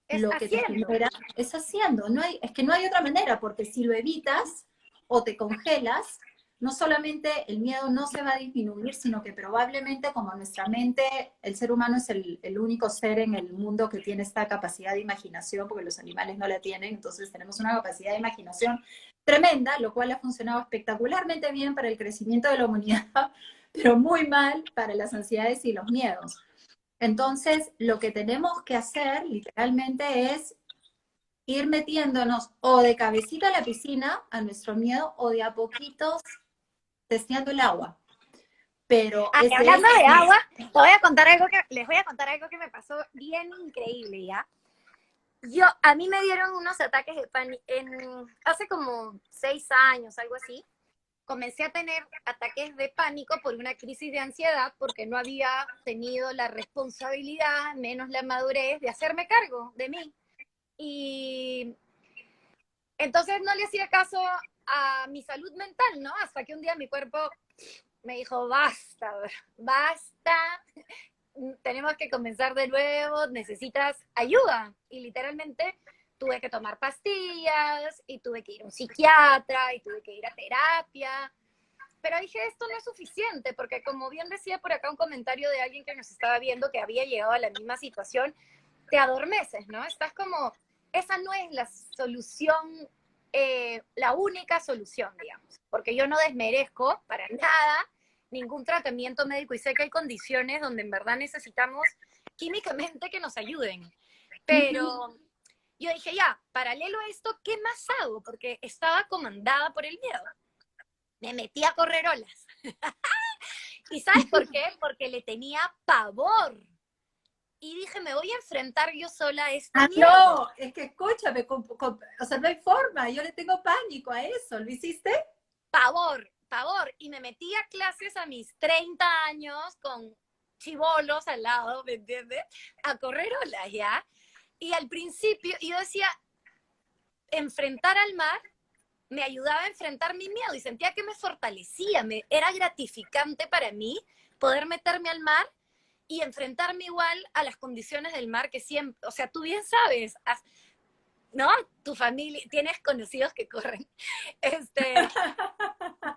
Es lo que te haciendo. genera, es haciendo. Es que no hay otra manera, porque si lo evitas o te congelas, no solamente el miedo no se va a disminuir, sino que probablemente como nuestra mente, el ser humano es el único ser en el mundo que tiene esta capacidad de imaginación, porque los animales no la tienen, entonces tenemos una capacidad de imaginación tremenda, lo cual ha funcionado espectacularmente bien para el crecimiento de la humanidad, pero muy mal para las ansiedades y los miedos. Entonces, lo que tenemos que hacer literalmente es ir metiéndonos o de cabecita a la piscina a nuestro miedo o de a poquitos testeando el agua. Pero Ay, ese es hablando de el agua, les voy a contar algo que me pasó bien increíble, ¿ya? A mí me dieron unos ataques de pánico hace como 6 años, algo así. Comencé a tener ataques de pánico por una crisis de ansiedad porque no había tenido la responsabilidad, menos la madurez de hacerme cargo de mí. Y entonces no le hacía caso a mi salud mental, ¿no? Hasta que un día mi cuerpo me dijo, basta, basta, tenemos que comenzar de nuevo, necesitas ayuda. Y literalmente tuve que tomar pastillas y tuve que ir a un psiquiatra y tuve que ir a terapia. Pero dije, esto no es suficiente, porque como bien decía por acá un comentario de alguien que nos estaba viendo que había llegado a la misma situación, te adormeces, ¿no? Estás como, esa no es la solución, la única solución, digamos, porque yo no desmerezco para nada ningún tratamiento médico y sé que hay condiciones donde en verdad necesitamos químicamente que nos ayuden, pero yo dije, ya, paralelo a esto, ¿qué más hago? Porque estaba comandada por el miedo. Me metí a correr olas. ¿Y sabes por qué? Porque le tenía pavor. Y dije, me voy a enfrentar yo sola a este miedo. no, es que escúchame, o sea, no hay forma, yo le tengo pánico a eso, ¿lo hiciste? Pavor, pavor. Y me metí a clases a mis 30 años con chibolos al lado, ¿me entiendes? A correr olas, ¿ya? Y al principio yo decía, enfrentar al mar me ayudaba a enfrentar mi miedo y sentía que me fortalecía, era gratificante para mí poder meterme al mar y enfrentarme igual a las condiciones del mar que siempre, o sea, tú bien sabes, ¿no? Tu familia, tienes conocidos que corren.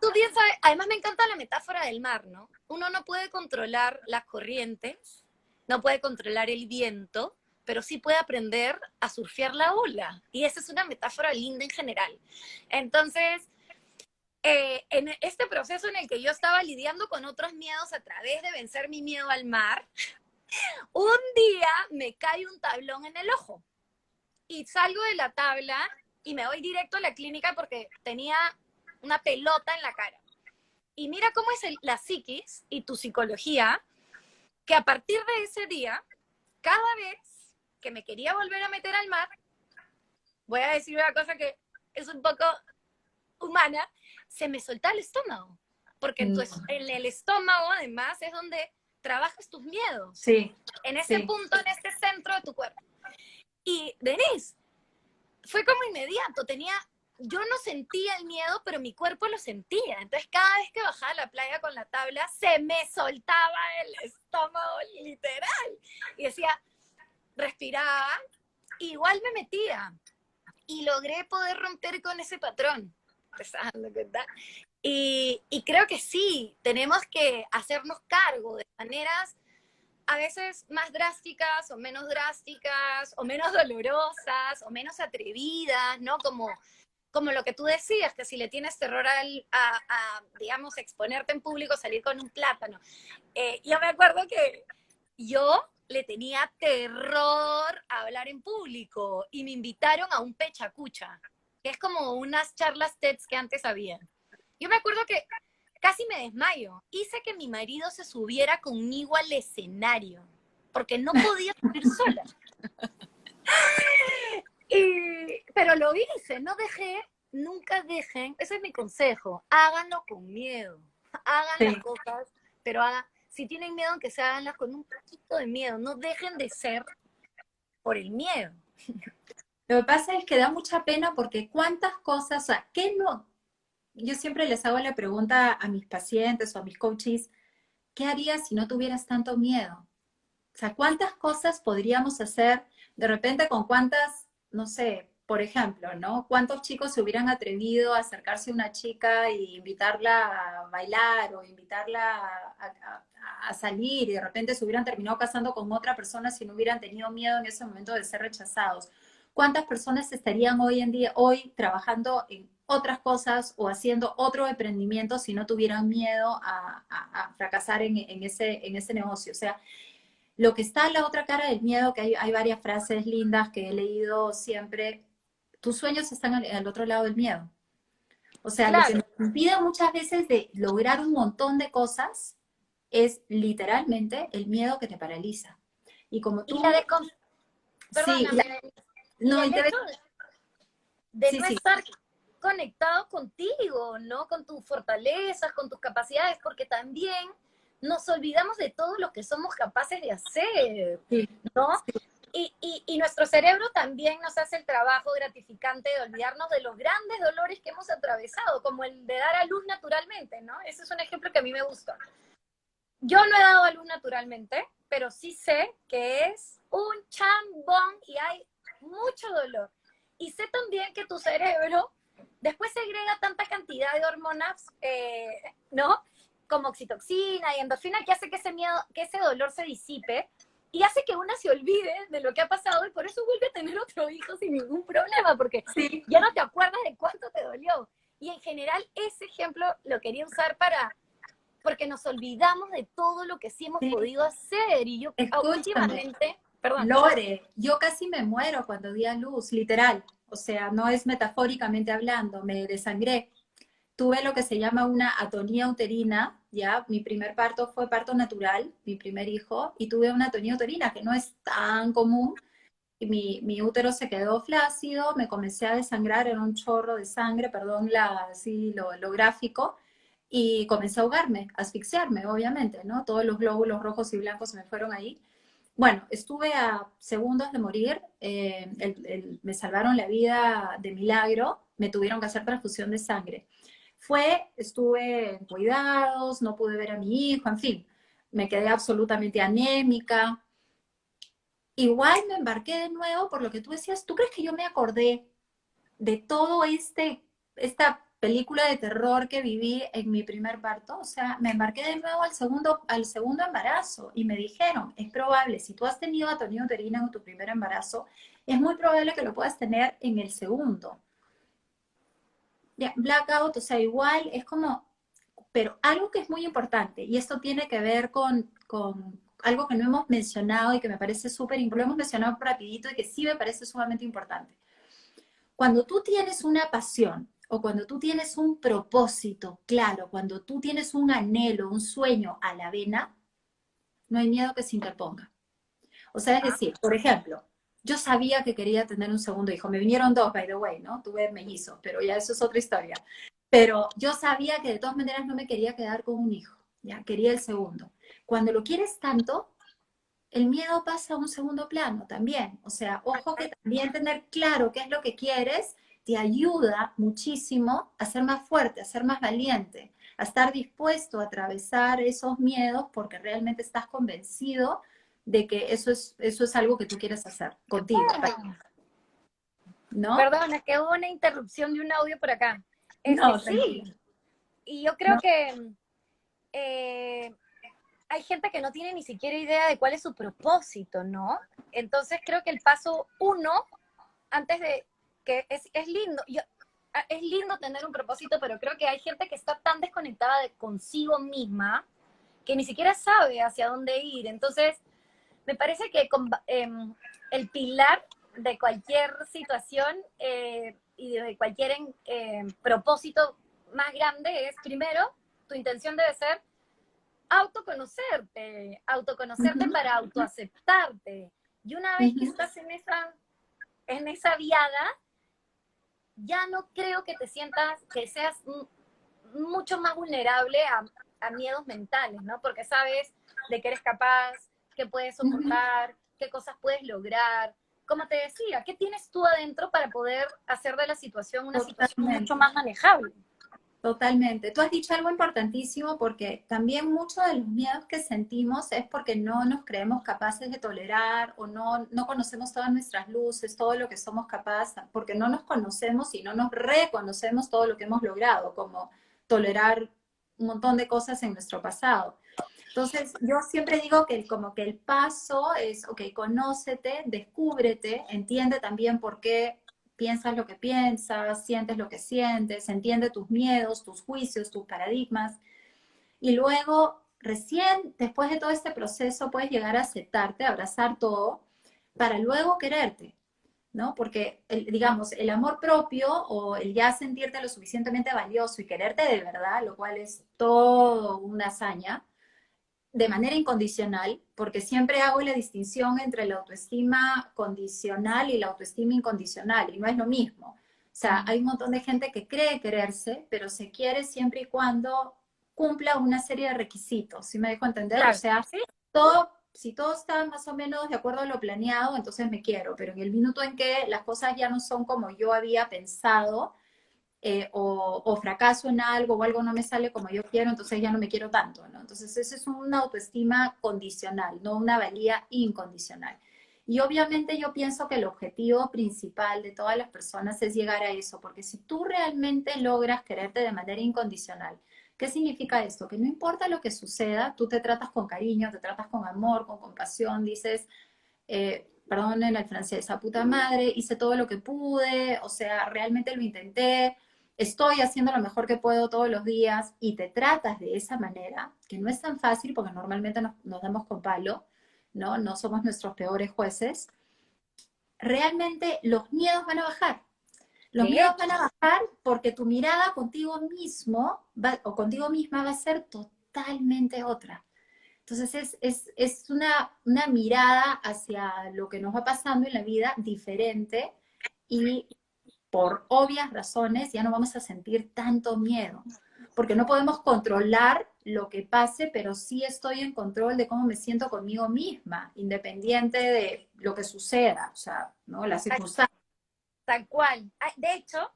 Tú bien sabes, además me encanta la metáfora del mar, ¿no? Uno no puede controlar las corrientes, no puede controlar el viento, pero sí puede aprender a surfear la ola. Y esa es una metáfora linda en general. Entonces, en este proceso en el que yo estaba lidiando con otros miedos a través de vencer mi miedo al mar, un día me cae un tablón en el ojo. y salgo de la tabla y me voy directo a la clínica porque tenía una pelota en la cara. Y mira cómo es la psiquis y tu psicología, que a partir de ese día, cada vez que me quería volver a meter al mar, voy a decir una cosa que es un poco humana, se me soltaba el estómago. Porque en el estómago, además, es donde trabajas tus miedos. Sí, En ese sí. punto, en este centro de tu cuerpo. Y Denise, fue como inmediato, yo no sentía el miedo, pero mi cuerpo lo sentía. Entonces, cada vez que bajaba a la playa con la tabla, se me soltaba el estómago, literal. Y decía, respiraba, igual me metía. Y logré poder romper con ese patrón. ¿Te estás dando cuenta? Y creo que sí, tenemos que hacernos cargo de maneras a veces más drásticas o menos dolorosas o menos atrevidas, ¿no? Como lo que tú decías, que si le tienes terror digamos, exponerte en público, salir con un plátano. Yo me acuerdo que yo le tenía terror a hablar en público y me invitaron a un pechacucha, que es como unas charlas TEDx que antes había. Yo me acuerdo que casi me desmayo. Hice que mi marido se subiera conmigo al escenario, porque no podía subir sola. Pero lo hice, nunca dejen, ese es mi consejo, háganlo con miedo, hagan las cosas, pero si tienen miedo, aunque se háganlas con un poquito de miedo, no dejen de ser por el miedo. Lo que pasa es que da mucha pena porque cuántas cosas, o sea, ¿qué no? Yo siempre les hago la pregunta a mis pacientes o a mis coaches, ¿qué harías si no tuvieras tanto miedo? O sea, ¿cuántas cosas podríamos hacer de repente con cuántas, no sé, por ejemplo, ¿no? ¿Cuántos chicos se hubieran atrevido a acercarse a una chica e invitarla a bailar o invitarla a salir y de repente se hubieran terminado casando con otra persona si no hubieran tenido miedo en ese momento de ser rechazados? ¿Cuántas personas estarían hoy en día, hoy trabajando en otras cosas o haciendo otro emprendimiento si no tuvieran miedo a fracasar en ese negocio? O sea, lo que está en la otra cara del miedo, que hay varias frases lindas que he leído siempre, tus sueños están al otro lado del miedo. O sea, lo que Claro. nos impide muchas veces de lograr un montón de cosas es literalmente el miedo que te paraliza. Y como Y tú, sí, perdóname, y no, el hecho de sí, no sí, estar conectado contigo, ¿no? Con tus fortalezas, con tus capacidades, porque también nos olvidamos de todo lo que somos capaces de hacer, sí, ¿no? Y nuestro cerebro también nos hace el trabajo gratificante de olvidarnos de los grandes dolores que hemos atravesado, como el de dar a luz naturalmente, ¿no? Ese es un ejemplo que a mí me gusta. Yo no he dado a luz naturalmente, pero sí sé que es un chambón y hay mucho dolor. Y sé también que tu cerebro después segrega tanta cantidad de hormonas, ¿no? Como oxitoxina y endorfina, que hace que ese miedo, que ese dolor se disipe y hace que una se olvide de lo que ha pasado y por eso vuelve a tener otro hijo sin ningún problema, porque sí, ya no te acuerdas de cuánto te dolió. Y en general ese ejemplo lo quería usar porque nos olvidamos de todo lo que sí hemos sí. podido hacer. Y yo Escúchame, últimamente, perdón, Lore, yo casi me muero cuando di a luz, literal. O sea, no es metafóricamente hablando, me desangré. Tuve lo que se llama una atonía uterina, ¿ya? Mi primer parto fue parto natural, mi primer hijo, y tuve una atonía uterina que no es tan común. Y mi útero se quedó flácido, me comencé a desangrar, era un chorro de sangre, perdón así, lo gráfico, y comencé a ahogarme, a asfixiarme, obviamente, ¿no? Todos los glóbulos rojos y blancos me fueron ahí. Bueno, estuve a segundos de morir, me salvaron la vida de milagro, me tuvieron que hacer transfusión de sangre. Estuve en cuidados, no pude ver a mi hijo, en fin, me quedé absolutamente anémica. Igual me embarqué de nuevo por lo que tú decías. ¿Tú crees que yo me acordé de todo esta película de terror que viví en mi primer parto? O sea, me embarqué de nuevo al segundo embarazo y me dijeron, es probable, si tú has tenido atonía uterina en tu primer embarazo, es muy probable que lo puedas tener en el segundo. Ya, blackout, o sea, igual es como, pero algo que es muy importante, y esto tiene que ver algo que no hemos mencionado y que me parece súper importante, lo hemos mencionado rapidito y que sí me parece sumamente importante. Cuando tú tienes una pasión o cuando tú tienes un propósito claro, cuando tú tienes un anhelo, un sueño a la vena, no hay miedo que se interponga. O sea, es decir, por ejemplo, yo sabía que quería tener un segundo hijo. Me vinieron dos, by the way, ¿no? Tuve mellizos, pero ya eso es otra historia. Pero yo sabía que de todas maneras no me quería quedar con un hijo, ya quería el segundo. Cuando lo quieres tanto, el miedo pasa a un segundo plano también. O sea, ojo que también tener claro qué es lo que quieres te ayuda muchísimo a ser más fuerte, a ser más valiente, a estar dispuesto a atravesar esos miedos porque realmente estás convencido de que eso es algo que tú quieres hacer contigo, ¿no? Perdón, es que hubo una interrupción de un audio por acá. No, Sí, tranquila. y yo creo No, que eh, hay gente que no tiene ni siquiera idea de cuál es su propósito, ¿no? Entonces creo que el paso uno, antes de que es lindo, es lindo tener un propósito, pero creo que hay gente que está tan desconectada de consigo misma que ni siquiera sabe hacia dónde ir. Entonces, me parece que el pilar de cualquier situación y de cualquier propósito más grande es, primero, tu intención debe ser autoconocerte para autoaceptarte. Y una vez que estás en esa viada, ya no creo que te sientas, que seas mucho más vulnerable a miedos mentales, ¿no? Porque sabes de que eres capaz, qué puedes soportar, qué cosas puedes lograr. Como te decía, ¿qué tienes tú adentro para poder hacer de la situación una situación mucho totalmente. más manejable? Totalmente. Tú has dicho algo importantísimo porque también muchos de los miedos que sentimos es porque no nos creemos capaces de tolerar o no conocemos todas nuestras luces, todo lo que somos capaces, porque no nos conocemos y no nos reconocemos todo lo que hemos logrado, como tolerar un montón de cosas en nuestro pasado. Entonces, yo siempre digo que como que el paso es, ok, conócete, descúbrete, entiende también por qué piensas lo que piensas, sientes lo que sientes, entiende tus miedos, tus juicios, tus paradigmas. Y luego, recién después de todo este proceso, puedes llegar a aceptarte, a abrazar todo, para luego quererte, ¿no? Porque, digamos, el amor propio o el ya sentirte lo suficientemente valioso y quererte de verdad, lo cual es todo una hazaña, de manera incondicional, porque siempre hago la distinción entre la autoestima condicional y la autoestima incondicional, y no es lo mismo. O sea, hay un montón de gente que cree quererse, pero se quiere siempre y cuando cumpla una serie de requisitos, ¿sí me dejo entender? O Claro, sea, ¿sí? si todo está más o menos de acuerdo a lo planeado, entonces me quiero, pero en el minuto en que las cosas ya no son como yo había pensado, o fracaso en algo o algo no me sale como yo quiero, entonces ya no me quiero tanto, ¿no? Entonces esa es una autoestima condicional, no una valía incondicional. Y obviamente yo pienso que el objetivo principal de todas las personas es llegar a eso, porque si tú realmente logras quererte de manera incondicional, ¿qué significa esto? Que no importa lo que suceda, tú te tratas con cariño, te tratas con amor, con compasión, dices, perdonen el francés, a puta madre, hice todo lo que pude, o sea, realmente lo intenté, estoy haciendo lo mejor que puedo todos los días y te tratas de esa manera, que no es tan fácil porque normalmente nos damos con palo, ¿no? No somos nuestros peores jueces, realmente los miedos van a bajar. Los De miedos hecho, van a bajar porque tu mirada contigo mismo o contigo misma va a ser totalmente otra. Entonces es una mirada hacia lo que nos va pasando en la vida diferente y por obvias razones ya no vamos a sentir tanto miedo, porque no podemos controlar lo que pase, pero sí estoy en control de cómo me siento conmigo misma, independiente de lo que suceda, o sea, ¿no? Las tal, circunstancias. tal cual. De hecho,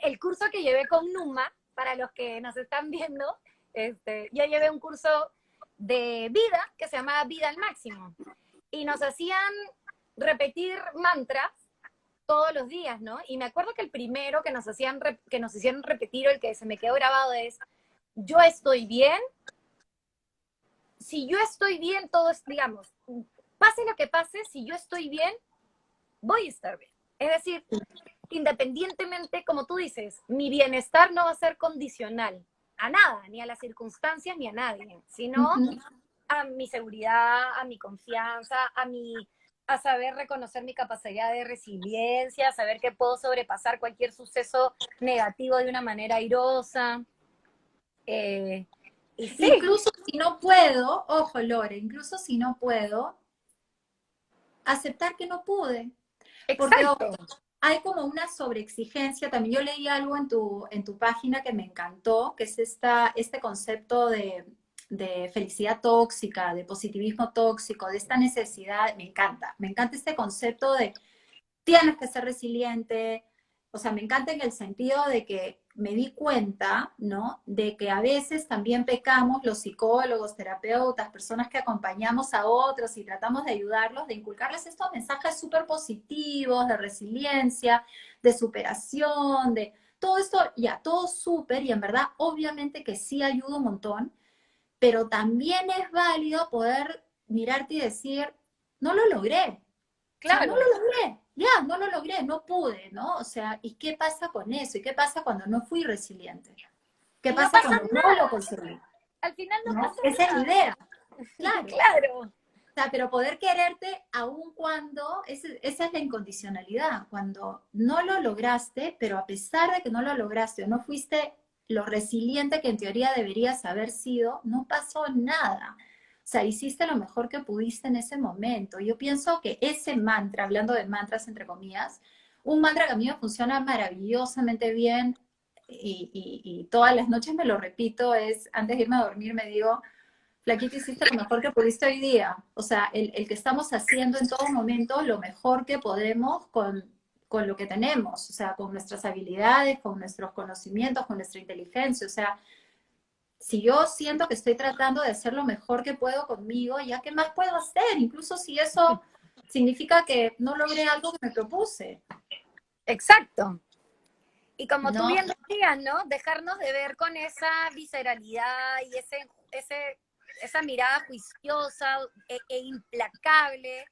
el curso que llevé con Numa, para los que nos están viendo, yo llevé un curso de vida que se llama Vida al Máximo. Y nos hacían repetir mantras todos los días, ¿no? Y me acuerdo que el primero que nos hicieron repetir, o el que se me quedó grabado es, yo estoy bien, si yo estoy bien, todo es, digamos, pase lo que pase, si yo estoy bien, voy a estar bien. Es decir, independientemente, como tú dices, mi bienestar no va a ser condicional a nada, ni a las circunstancias, ni a nadie, sino Ujú. a mi seguridad, a mi confianza, a saber reconocer mi capacidad de resiliencia, a saber que puedo sobrepasar cualquier suceso negativo de una manera airosa. Eh, y sí, Incluso si no puedo, ojo Lore, incluso si no puedo, aceptar que no pude. Porque ojo, exacto. hay como una sobreexigencia. También yo leí algo en tu página que me encantó, que es este concepto de felicidad tóxica, de positivismo tóxico, de esta necesidad. Me encanta este concepto de tienes que ser resiliente. O sea, me encanta en el sentido de que me di cuenta, ¿no? De que a veces también pecamos los psicólogos, terapeutas, personas que acompañamos a otros y tratamos de ayudarlos, de inculcarles estos mensajes súper positivos, de resiliencia, de superación, de todo esto, ya, todo súper, y en verdad, obviamente que sí ayuda un montón, pero también es válido poder mirarte y decir, no lo logré, o sea, no lo Claro. logré, ya, no lo logré, no pude, ¿no? O sea, ¿y qué pasa con eso? ¿Y qué pasa cuando no fui resiliente? ¿Qué Y no pasa pasa cuando no lo nada. conseguí? Al final no ¿No? pasa Esa es la nada. idea, claro. Claro. O sea, pero poder quererte aun cuando, esa es la incondicionalidad, cuando no lo lograste, pero a pesar de que no lo lograste o no fuiste lo resiliente que en teoría deberías haber sido, no pasó nada. O sea, hiciste lo mejor que pudiste en ese momento. Yo pienso que ese mantra, hablando de mantras entre comillas, un mantra que a mí me funciona maravillosamente bien y todas las noches me lo repito, es antes de irme a dormir me digo, Flaquita, hiciste lo mejor que pudiste hoy día. O sea, el que estamos haciendo en todo momento lo mejor que podemos con lo que tenemos, o sea, con nuestras habilidades, con nuestros conocimientos, con nuestra inteligencia. O sea, si yo siento que estoy tratando de hacer lo mejor que puedo conmigo, ¿ya qué más puedo hacer? Incluso si eso significa que no logré algo que me propuse, Exacto. Y como tú ¿no? bien decías, ¿no? Dejarnos de ver con esa visceralidad y esa mirada juiciosa e implacable,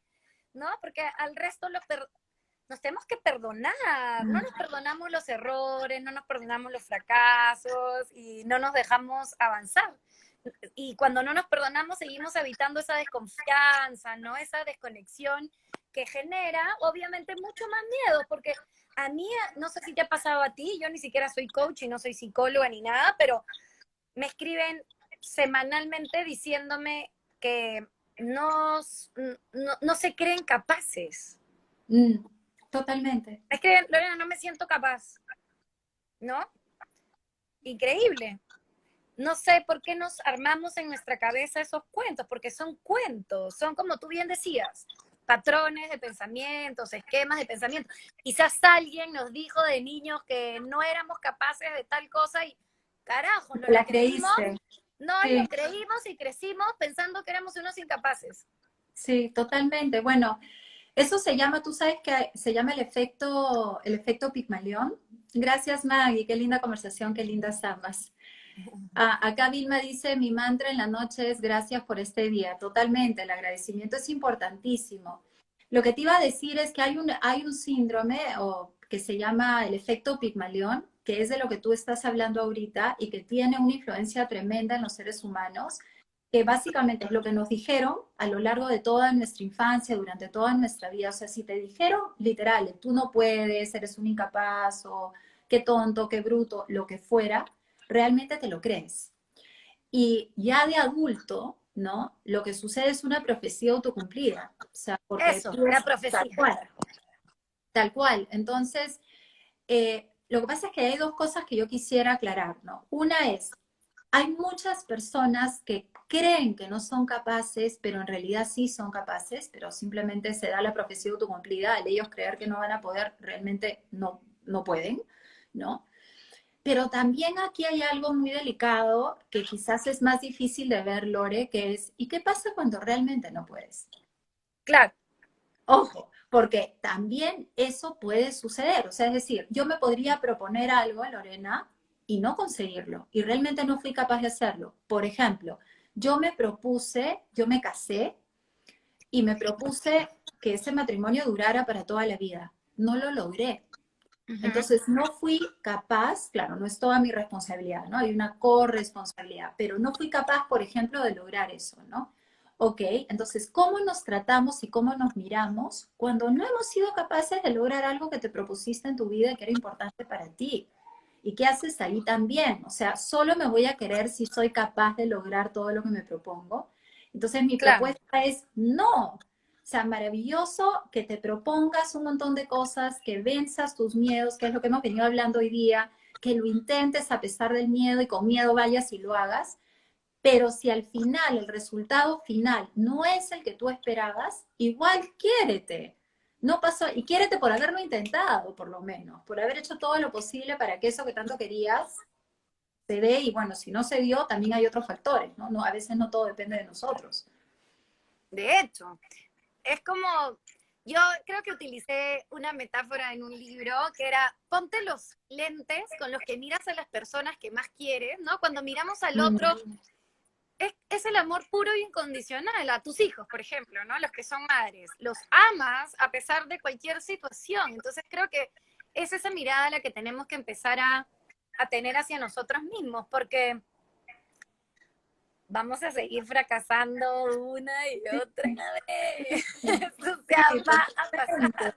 ¿no? Porque al resto nos tenemos que perdonar, no nos perdonamos los errores, no nos perdonamos los fracasos y no nos dejamos avanzar. Y cuando no nos perdonamos seguimos habitando esa desconfianza, ¿no? Esa desconexión que genera obviamente mucho más miedo, porque a mí, no sé si te ha pasado a ti, yo ni siquiera soy coach y no soy psicóloga ni nada, pero me escriben semanalmente diciéndome que no se creen capaces. Mm, totalmente. Me escriben, Lorena, no me siento capaz, ¿no? Increíble. No sé por qué nos armamos en nuestra cabeza esos cuentos, porque son cuentos, son como tú bien decías, patrones de pensamientos, esquemas de pensamiento. Quizás alguien nos dijo de niños que no éramos capaces de tal cosa y carajo, La creíste. no lo Sí. creímos y crecimos pensando que éramos unos incapaces. Sí, totalmente. Bueno, eso se llama, tú sabes que se llama el efecto Pigmalión. Gracias, Maggie. Qué linda conversación, qué lindas ambas. Ah, acá Vilma dice, mi mantra en la noche es gracias por este día. Totalmente, el agradecimiento es importantísimo. Lo que te iba a decir es que hay un síndrome que se llama el efecto Pigmalión, que es de lo que tú estás hablando ahorita y que tiene una influencia tremenda en los seres humanos, que básicamente es lo que nos dijeron a lo largo de toda nuestra infancia, durante toda nuestra vida. O sea, si te dijeron literal, tú no puedes, eres un incapaz o qué tonto, qué bruto, lo que fuera, realmente te lo crees. Y ya de adulto, ¿no? Lo que sucede es una profecía autocumplida. O sea, porque Eso, tú la es tal profecía. cual, tal cual. Entonces, lo que pasa es que hay dos cosas que yo quisiera aclarar, ¿no? Una es, hay muchas personas que creen que no son capaces, pero en realidad sí son capaces, pero simplemente se da la profecía autocumplida, al ellos creer que no van a poder, realmente no pueden, ¿no? Pero también aquí hay algo muy delicado que quizás es más difícil de ver, Lore, que es, ¿y qué pasa cuando realmente no puedes? Claro, Ojo, porque también eso puede suceder. O sea, es decir, yo me podría proponer algo, Lorena, y no conseguirlo, y realmente no fui capaz de hacerlo. Por ejemplo, yo me casé y me propuse que ese matrimonio durara para toda la vida. No lo logré. uh-huh. Entonces, no fui capaz, claro, no es toda mi responsabilidad, ¿no? Hay una corresponsabilidad, pero no fui capaz, por ejemplo, de lograr eso, ¿no? Ok, entonces, ¿cómo nos tratamos y cómo nos miramos cuando no hemos sido capaces de lograr algo que te propusiste en tu vida y que era importante para ti? ¿Y qué haces ahí también? O sea, solo me voy a querer si soy capaz de lograr todo lo que me propongo. Entonces, mi Claro. propuesta es no. O sea, maravilloso que te propongas un montón de cosas, que venzas tus miedos, que es lo que hemos venido hablando hoy día, que lo intentes a pesar del miedo y con miedo vayas y lo hagas. Pero si al final, el resultado final no es el que tú esperabas, igual quiérete. No pasó, y quiérete por haberlo intentado, por lo menos, por haber hecho todo lo posible para que eso que tanto querías se dé, y bueno, si no se dio, también hay otros factores, ¿no? A veces no todo depende de nosotros. De hecho, es como, yo creo que utilicé una metáfora en un libro que era, ponte los lentes con los que miras a las personas que más quieres, ¿no? Cuando miramos al otro, es el amor puro e incondicional a tus hijos, por ejemplo, ¿no? Los que son madres. Los amas a pesar de cualquier situación. Entonces creo que es esa mirada la que tenemos que empezar a tener hacia nosotros mismos, porque vamos a seguir fracasando una y otra vez. O sea, Sí, va a totalmente, pasar.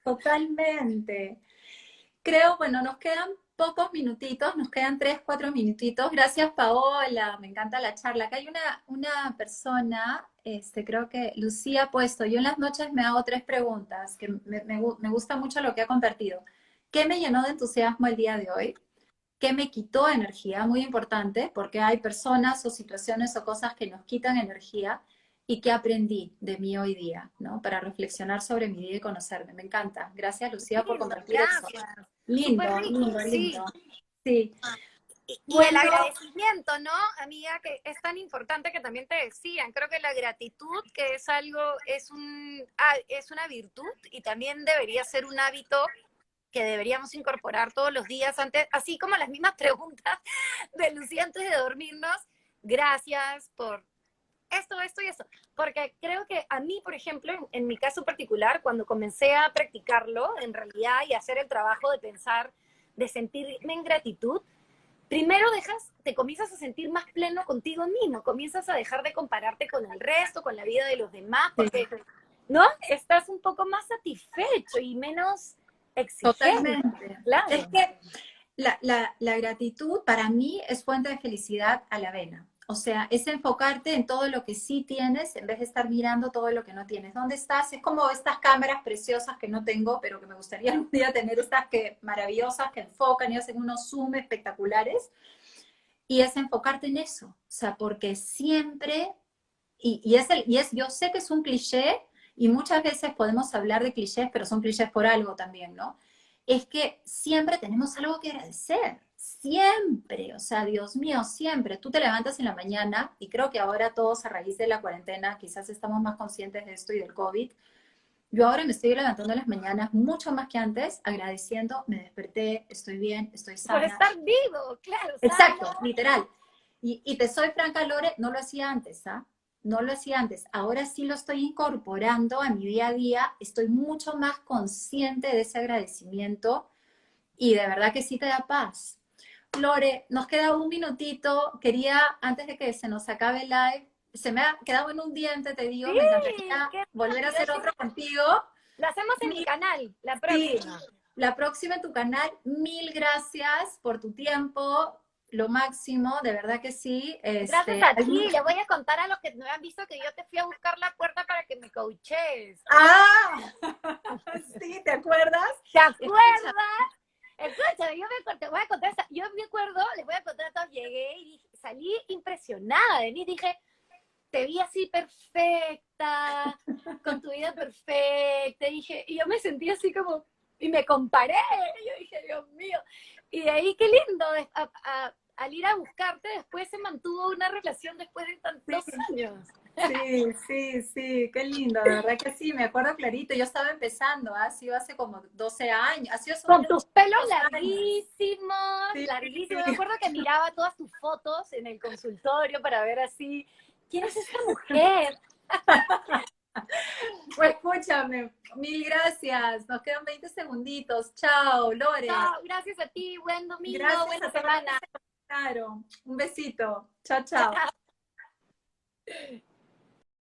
totalmente. Creo, bueno, nos quedan pocos minutitos, nos quedan 3, 4 minutitos. Gracias, Paola, me encanta la charla. Acá hay una persona, creo que Lucía ha puesto, yo en las noches me hago 3 preguntas, que me gusta mucho lo que ha compartido. ¿Qué me llenó de entusiasmo el día de hoy? ¿Qué me quitó energía? Muy importante, porque hay personas o situaciones o cosas que nos quitan energía. ¿Y qué aprendí de mí hoy día, ¿no? Para reflexionar sobre mi vida y conocerme. Me encanta. Gracias, Lucía, por Lindo, compartir eso. gracias. Súper Lindo, rico, lindo, sí. lindo. Sí. Y el Bueno, agradecimiento, ¿no, amiga? Que es tan importante que también te decían. Creo que la gratitud, que es algo, es una virtud y también debería ser un hábito que deberíamos incorporar todos los días antes, así como las mismas preguntas de Lucía antes de dormirnos. Gracias por esto y esto. Porque creo que a mí, por ejemplo, en mi caso particular, cuando comencé a practicarlo en realidad y hacer el trabajo de pensar, de sentirme en gratitud, primero te comienzas a sentir más pleno contigo mismo, comienzas a dejar de compararte con el resto, con la vida de los demás, sí, porque, ¿no? Estás un poco más satisfecho y menos exigente, totalmente. Es claro. que la gratitud para mí es fuente de felicidad a la vena. O sea, es enfocarte en todo lo que sí tienes en vez de estar mirando todo lo que no tienes. ¿Dónde estás? Es como estas cámaras preciosas que no tengo, pero que me gustaría un día tener, estas que maravillosas que enfocan y hacen unos zoom espectaculares. Y es enfocarte en eso. O sea, porque siempre, yo sé que es un cliché y muchas veces podemos hablar de clichés, pero son clichés por algo también, ¿no? Es que siempre tenemos algo que agradecer, siempre, o sea, Dios mío, siempre. Tú te levantas en la mañana y creo que ahora todos a raíz de la cuarentena quizás estamos más conscientes de esto y del COVID. Yo ahora me estoy levantando en las mañanas mucho más que antes, agradeciendo, me desperté, estoy bien, estoy Por sana. estar vivo, claro, sano. Exacto, literal. Y te soy franca, Lore, no lo hacía antes, ¿ah? No lo hacía antes. Ahora sí lo estoy incorporando a mi día a día. Estoy mucho más consciente de ese agradecimiento y de verdad que sí te da paz. Lore, nos queda un minutito. Quería, antes de que se nos acabe el live, se me ha quedado en un diente, te digo, Sí, me encantaría qué volver a rápido. hacer otro contigo. Lo hacemos en mi canal, la Sí, próxima. la próxima en tu canal. Mil gracias por tu tiempo, lo máximo, de verdad que sí. Gracias a ti, le voy a contar a los que no han visto que yo te fui a buscar la puerta para que me coaches. ¡Ah! Sí, ¿te acuerdas? ¿Te Escucha, acuerdas? Escúchame, te voy a contar, yo me acuerdo, les voy a contar, entonces llegué y salí impresionada de mí, dije, te vi así perfecta, con tu vida perfecta, dije, y yo me sentí así como, y me comparé, y yo dije, Dios mío, y de ahí qué lindo, al ir a buscarte después se mantuvo una relación después de tantos sí, años. sí, sí, sí, qué lindo, de verdad que sí, me acuerdo clarito. Yo estaba empezando, ha sido hace como 12 años, ha sido hace Con unos tus pelos 2 años. larguísimos, Sí, sí. larguísimos. Me acuerdo que miraba todas tus fotos en el consultorio para ver así, ¿quién es esta mujer? Pues escúchame, mil gracias. Nos quedan 20 segunditos. Chao, Lore. No, gracias a ti, buen domingo, Gracias buena a todos los que semana. se conectaron. Un besito. Chao, chao.